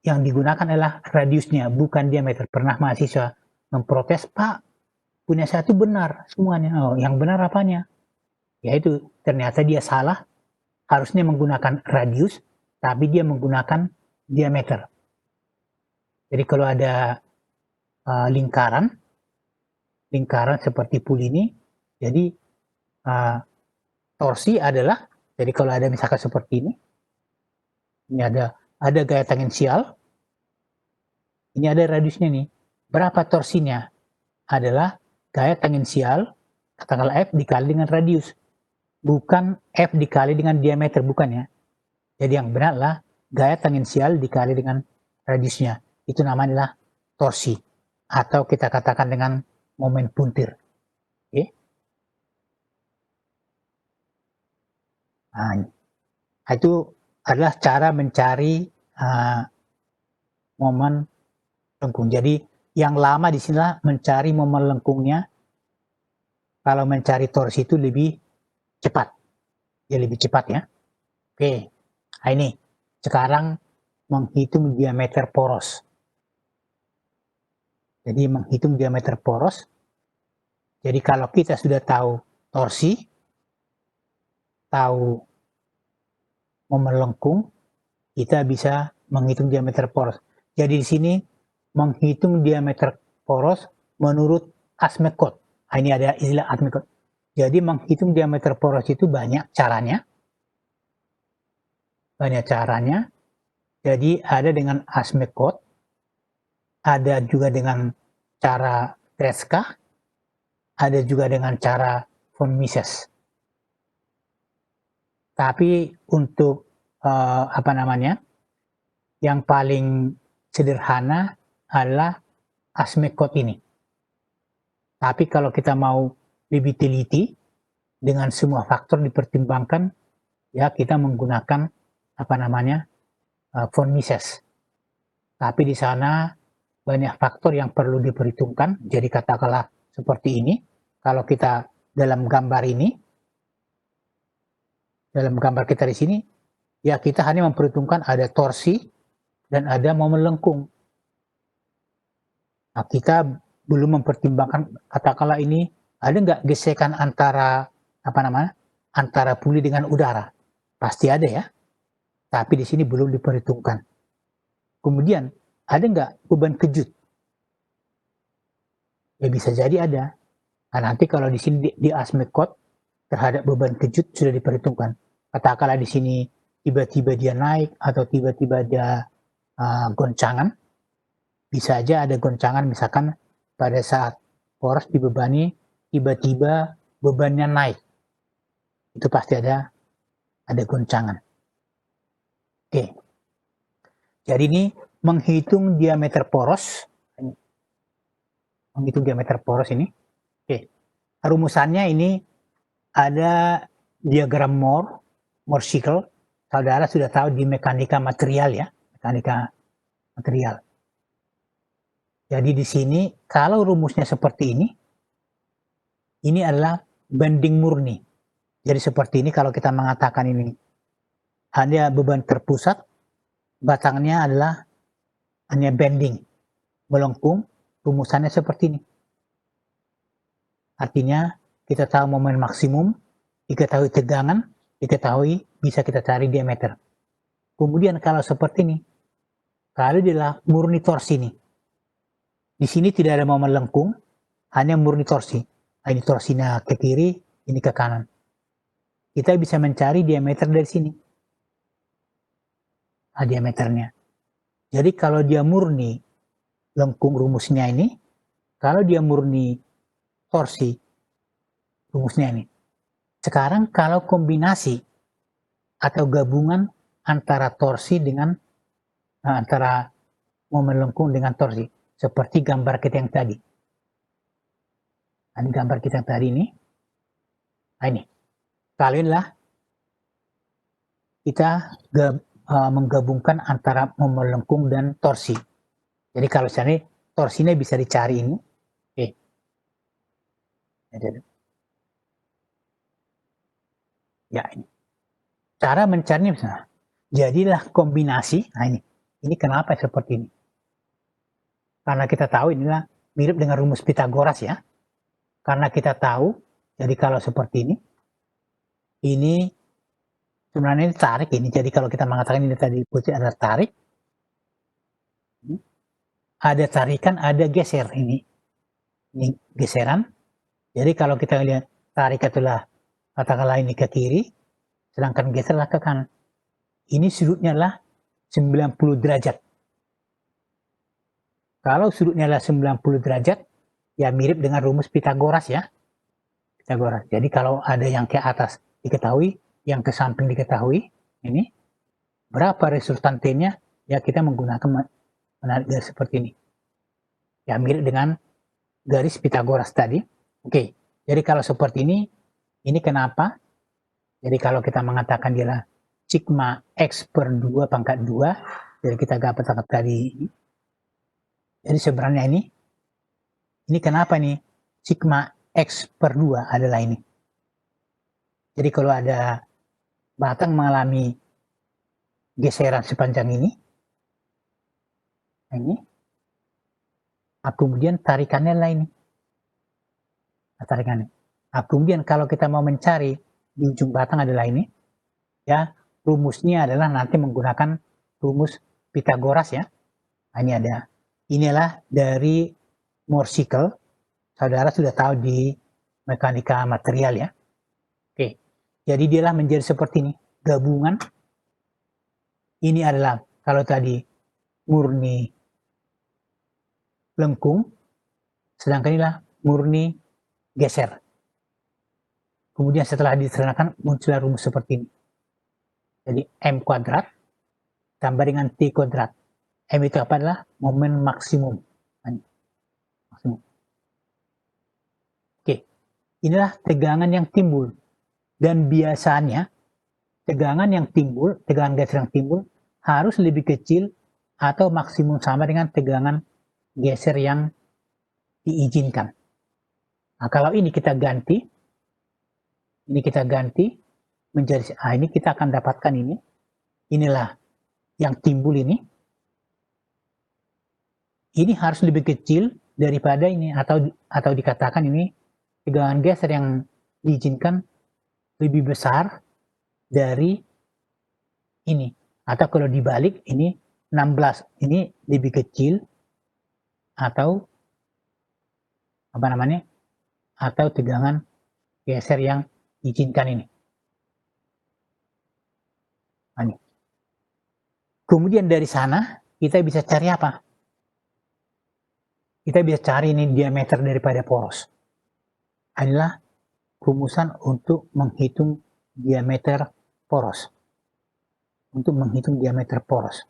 yang digunakan adalah radiusnya, bukan diameter. Pernah mahasiswa memprotes, Pak, punya saya itu benar semuanya. Oh, yang benar apanya? Yaitu ternyata dia salah, harusnya menggunakan radius, tapi dia menggunakan diameter. Jadi kalau ada lingkaran seperti puli ini, jadi torsi adalah, jadi kalau ada misalkan seperti ini ada gaya tangensial, ini ada radiusnya nih. Berapa torsinya? Adalah gaya tangensial, katakanlah F dikali dengan radius. Bukan F dikali dengan diameter, bukan ya. Jadi yang benar adalah gaya tangensial dikali dengan radiusnya. Itu namanya adalah torsi. Atau kita katakan dengan momen puntir. Oke. Nah, itu adalah cara mencari momen lengkung. Jadi yang lama di sinilah mencari momen lengkungnya. Kalau mencari torsi itu lebih cepat. Ya lebih cepat ya. Oke. Nah, ini sekarang menghitung diameter poros. Jadi menghitung diameter poros. Jadi kalau kita sudah tahu torsi, tahu momen lengkung, kita bisa menghitung diameter poros. Jadi di sini menghitung diameter poros menurut ASME code. Nah, ini ada istilah ASME code. Jadi menghitung diameter poros itu banyak caranya. Jadi ada dengan ASME code, ada juga dengan cara Tresca, ada juga dengan cara von Mises. Tapi untuk yang paling sederhana adalah Asmecot ini. Tapi kalau kita mau lebih teliti dengan semua faktor dipertimbangkan, ya kita menggunakan von Mises. Tapi di sana banyak faktor yang perlu diperhitungkan. Jadi katakanlah seperti ini, kalau kita dalam gambar kita di sini, ya kita hanya memperhitungkan ada torsi dan ada momen lengkung. Nah, kita belum mempertimbangkan katakanlah ini ada nggak gesekan antara antara puli dengan udara. Pasti ada ya. Tapi di sini belum diperhitungkan. Kemudian ada nggak beban kejut? Ya bisa jadi ada. Nah, nanti kalau di sini di Asmecot terhadap beban kejut sudah diperhitungkan. Katakanlah di sini tiba-tiba dia naik atau tiba-tiba dia goncangan. Bisa aja ada goncangan misalkan pada saat poros dibebani tiba-tiba bebannya naik. Itu pasti ada goncangan. Oke. Jadi ini menghitung diameter poros. Menghitung diameter poros ini. Oke. Rumusannya ini ada diagram Mohr cycle. Saudara sudah tahu di mekanika material ya, mekanika material. Jadi di sini kalau rumusnya seperti ini adalah bending murni. Jadi seperti ini kalau kita mengatakan ini hanya beban terpusat, batangnya adalah hanya bending, melengkung, rumusannya seperti ini. Artinya kita tahu momen maksimum, diketahui tegangan, diketahui bisa kita cari diameter. Kemudian kalau seperti ini, kalau dia adalah murni torsi ini, di sini tidak ada momen lengkung, hanya murni torsi. Nah, ini torsinya ke kiri, ini ke kanan. Kita bisa mencari diameter dari sini. Nah, diameternya. Jadi kalau dia murni lengkung rumusnya ini, kalau dia murni torsi rumusnya ini. Sekarang kalau kombinasi atau gabungan antara torsi dengan antara momen lengkung dengan torsi. Seperti gambar kita yang tadi. Ini gambar kita yang tadi ini. Nah ini. Kalianlah kita menggabungkan antara momen lengkung dan torsi. Jadi kalau misalnya torsinya bisa dicari ini. Oke. Ya ini. Cara mencarinya misalnya. Jadilah kombinasi. Nah ini. Ini kenapa seperti ini? Karena kita tahu inilah mirip dengan rumus Pythagoras ya. Karena kita tahu, jadi kalau seperti ini sebenarnya ini tarik ini. Jadi kalau kita mengatakan ini tadi ada tarik, ada tarikan, ada geser ini. Ini geseran. Jadi kalau kita lihat tarik itulah katakanlah ini ke kiri, sedangkan geserlah ke kanan. Ini sudutnya adalah 90 derajat. Kalau sudutnya adalah 90 derajat, ya mirip dengan rumus Pythagoras ya. Pythagoras. Jadi kalau ada yang ke atas diketahui, yang ke samping diketahui, ini berapa resultantenya, ya kita menggunakan menarik garis seperti ini. Ya mirip dengan garis Pythagoras tadi. Oke, jadi kalau seperti ini kenapa? Jadi kalau kita mengatakan dia adalah sigma X per 2 pangkat 2, jadi kita dapat tadi. Jadi sebenarnya ini kenapa nih? Sigma X per 2 adalah ini. Jadi kalau ada batang mengalami geseran sepanjang ini, kemudian tarikannya adalah ini. Tarikannya. Kemudian kalau kita mau mencari di ujung batang adalah ini, ya rumusnya adalah nanti menggunakan rumus Pythagoras ya. Ini ada. Inilah dari Mohr cycle. Saudara sudah tahu di mekanika material ya. Oke. Jadi dialah menjadi seperti ini. Gabungan. Ini adalah kalau tadi murni lengkung. Sedangkan inilah murni geser. Kemudian setelah disederhanakan muncullah rumus seperti ini. Jadi M kuadrat tambah dengan T kuadrat. M itu apa adalah momen maksimum. Maksimum. Oke, inilah tegangan yang timbul. Dan biasanya tegangan yang timbul, tegangan geser yang timbul harus lebih kecil atau maksimum sama dengan tegangan geser yang diizinkan. Nah, kalau ini kita ganti menjadi, ini kita akan dapatkan ini. Inilah yang timbul ini. Ini harus lebih kecil daripada ini atau dikatakan ini tegangan geser yang diizinkan lebih besar dari ini. Atau kalau dibalik ini 16, ini lebih kecil atau atau tegangan geser yang diizinkan ini. Ini. Kemudian dari sana kita bisa cari apa? Kita bisa cari ini diameter daripada poros. Adalah rumusan untuk menghitung diameter poros. Untuk menghitung diameter poros.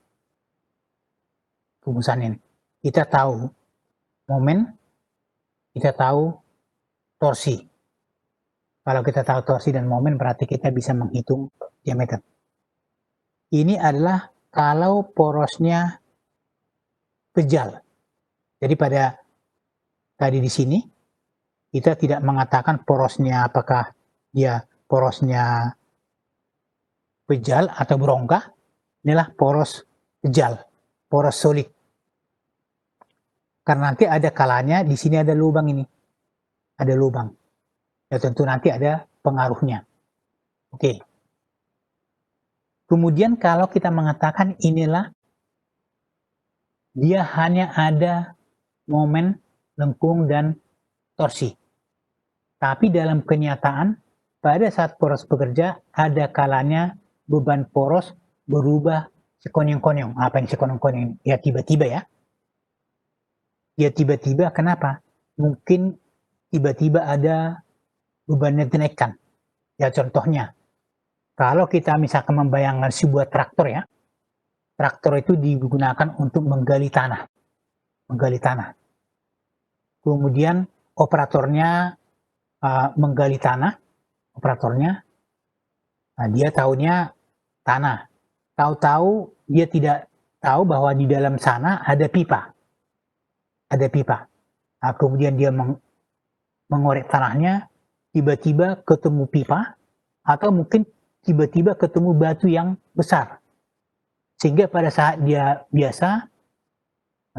Rumusan ini. Kita tahu momen, kita tahu torsi. Kalau kita tahu torsi dan momen berarti kita bisa menghitung diameter. Ini adalah kalau porosnya kejal. Jadi pada tadi di sini kita tidak mengatakan porosnya apakah dia porosnya kejal atau berongga. Inilah poros kejal, poros solid. Karena nanti ada kalanya di sini ada lubang ini. Ada lubang. Ya tentu nanti ada pengaruhnya. Oke. Kemudian kalau kita mengatakan inilah dia hanya ada momen, lengkung, dan torsi. Tapi dalam kenyataan, pada saat poros bekerja, ada kalanya beban poros berubah sekonyong-konyong. Apa yang sekonyong-konyong ini? Ya tiba-tiba ya. Ya tiba-tiba, kenapa? Mungkin tiba-tiba ada bebannya dinaikkan. Ya contohnya, kalau kita misalkan membayangkan sebuah traktor ya, traktor itu digunakan untuk menggali tanah. Menggali tanah. Kemudian operatornya menggali tanah, operatornya, dia tahunya tanah. Tahu-tahu dia tidak tahu bahwa di dalam sana ada pipa. Ada pipa. Nah, kemudian dia mengorek tanahnya, tiba-tiba ketemu pipa, atau mungkin tiba-tiba ketemu batu yang besar. Sehingga pada saat dia biasa,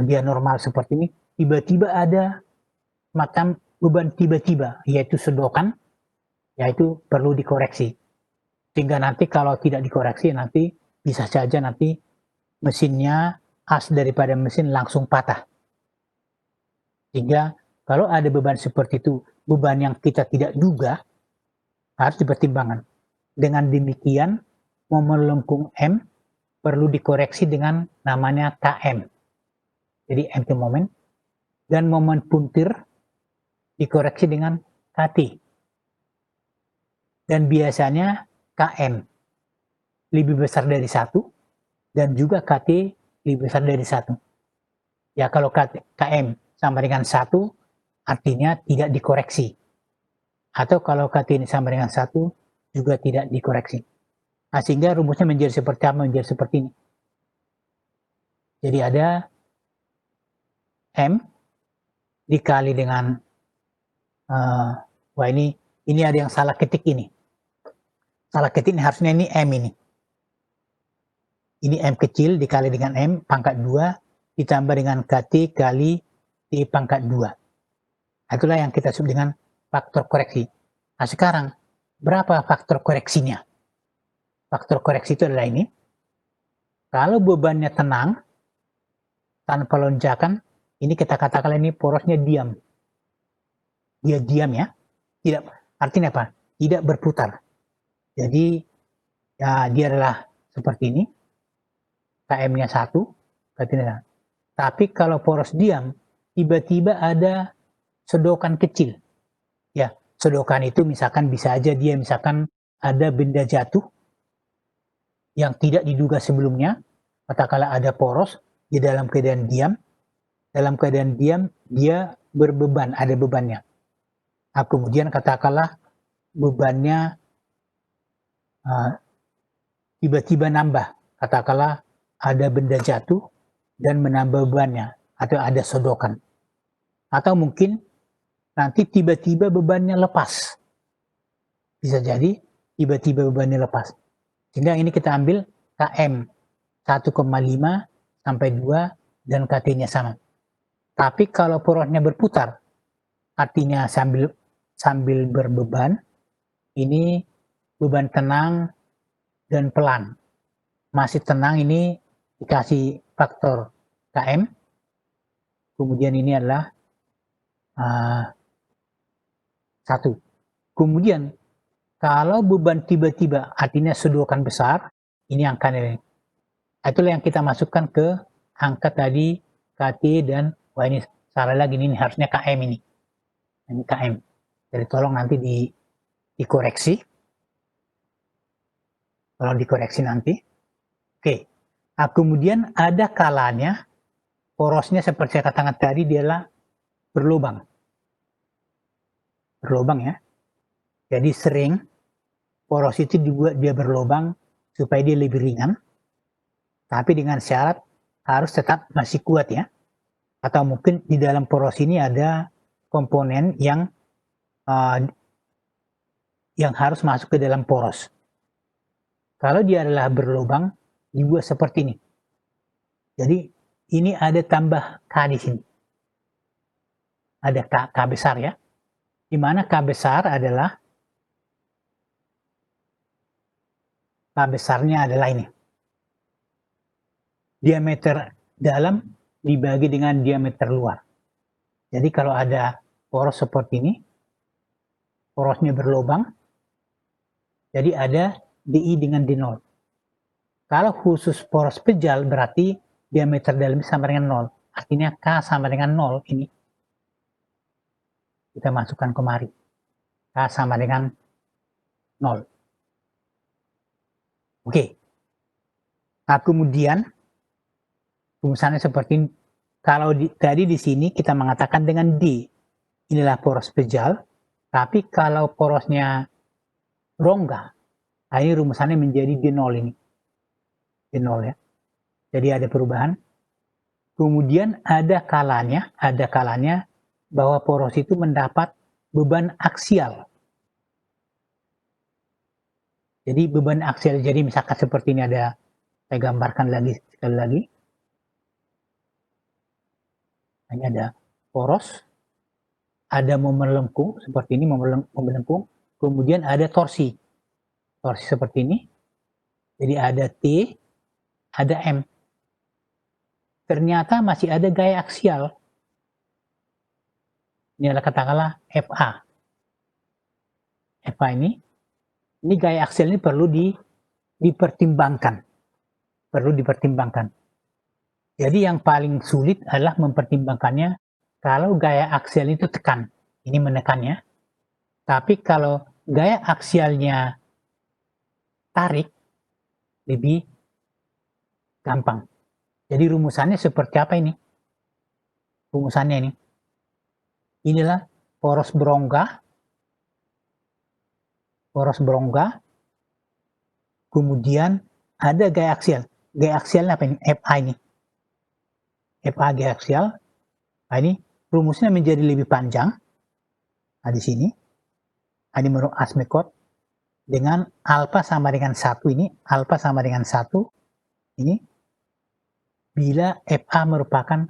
dia normal seperti ini, tiba-tiba ada macam beban tiba-tiba, yaitu sedokan, yaitu perlu dikoreksi. Sehingga nanti kalau tidak dikoreksi, nanti bisa saja nanti mesinnya, as daripada mesin langsung patah. Sehingga kalau ada beban seperti itu, beban yang kita tidak duga, harus dipertimbangkan. Dengan demikian, momen lengkung M perlu dikoreksi dengan namanya KM. Jadi M itu momen. Dan momen puntir dikoreksi dengan KT. Dan biasanya KM lebih besar dari 1 dan juga KT lebih besar dari 1. Ya kalau KM sama dengan 1 artinya tidak dikoreksi. Atau kalau KT ini sama dengan 1 juga tidak dikoreksi. Nah, sehingga rumusnya menjadi seperti apa? Menjadi seperti ini. Jadi ada M dikali dengan wah ini ada yang salah ketik ini. Salah ketik ini harusnya ini M ini. Ini M kecil dikali dengan M pangkat 2 ditambah dengan KT kali T pangkat 2. Itulah yang kita sebut dengan faktor koreksi. Nah sekarang, berapa faktor koreksinya? Faktor koreksi itu adalah ini. Kalau bebannya tenang, tanpa lonjakan, ini kita katakan ini porosnya diam. Dia diam ya. Tidak, artinya apa? Tidak berputar. Jadi, ya dia adalah seperti ini. KM-nya 1. Tapi kalau poros diam, tiba-tiba ada sedokan kecil. Ya, sedokan itu misalkan bisa aja dia misalkan ada benda jatuh yang tidak diduga sebelumnya, katakanlah ada poros, di dalam keadaan diam dia berbeban, ada bebannya. Nah, kemudian katakanlah bebannya tiba-tiba nambah, katakanlah ada benda jatuh dan menambah bebannya, atau ada sodokan. Atau mungkin nanti tiba-tiba bebannya lepas. Bisa jadi tiba-tiba bebannya lepas. Sehingga ini kita ambil KM 1,5 sampai 2 dan KT-nya sama. Tapi kalau porosnya berputar, artinya sambil berbeban, ini beban tenang dan pelan. Masih tenang ini dikasih faktor KM. Kemudian ini adalah 1. Kemudian kalau beban tiba-tiba artinya sedokan besar, ini angka ini. Itulah yang kita masukkan ke angka tadi KT dan wah ini salah lagi ini harusnya KM ini. Ini KM. Jadi tolong nanti dikoreksi. Tolong dikoreksi nanti. Oke. Nah, kemudian ada kalanya porosnya seperti saya katakan tadi dia adalah berlubang. Berlubang ya. Jadi sering poros itu dibuat dia berlubang supaya dia lebih ringan. Tapi dengan syarat harus tetap masih kuat ya. Atau mungkin di dalam poros ini ada komponen yang harus masuk ke dalam poros. Kalau dia adalah berlubang, dibuat seperti ini. Jadi ini ada tambah K di sini. Ada K besar ya. Di mana K besar adalah K besarnya adalah ini. Diameter dalam dibagi dengan diameter luar. Jadi kalau ada poros seperti ini, porosnya berlubang, jadi ada DI dengan D0. Kalau khusus poros pejal berarti diameter dalamnya sama dengan 0. Artinya K sama dengan 0 ini. Kita masukkan kemari. K sama dengan 0. Oke. Nah, kemudian rumusannya seperti ini. Kalau tadi di sini kita mengatakan dengan D. Inilah poros pejal. Tapi kalau porosnya rongga, nah ini rumusannya menjadi D0 ini. D0 ya. Jadi ada perubahan. Kemudian ada kalanya bahwa poros itu mendapat beban aksial. Jadi beban aksial, jadi misalkan seperti ini ada, saya gambarkan lagi sekali lagi. Ini ada poros, ada momen lengkung seperti ini, momen lengkung, kemudian ada torsi seperti ini. Jadi ada T, ada M. Ternyata masih ada gaya aksial. Ini adalah katakanlah FA. FA ini gaya aksial ini perlu dipertimbangkan. Perlu dipertimbangkan. Jadi yang paling sulit adalah mempertimbangkannya kalau gaya aksial itu tekan. Ini menekannya. Tapi kalau gaya aksialnya tarik, lebih gampang. Jadi rumusannya seperti apa ini? Rumusannya ini. Inilah poros berongga. Kemudian ada gaya aksial. Gaya aksialnya apa ini? FA ini. FA gaya aksial. Nah, ini rumusnya menjadi lebih panjang. Nah, di sini. Ini menurut Asmecott. Dengan alfa sama dengan 1 ini. Alfa sama dengan 1. Ini. Bila FA merupakan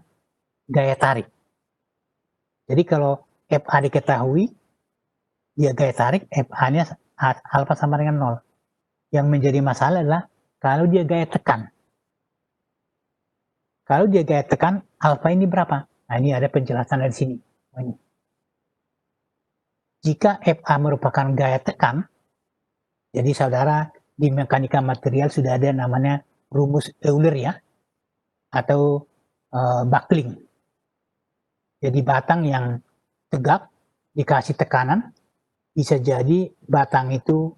gaya tarik. Jadi kalau FA diketahui, dia gaya tarik, FA-nya alfa sama dengan 0. Yang menjadi masalah adalah kalau dia gaya tekan. Kalau dia gaya tekan, alfa ini berapa? Nah, ini ada penjelasan dari sini. Jika FA merupakan gaya tekan, jadi saudara di mekanika material sudah ada namanya rumus Euler ya, atau buckling. Jadi batang yang tegak, dikasih tekanan, bisa jadi batang itu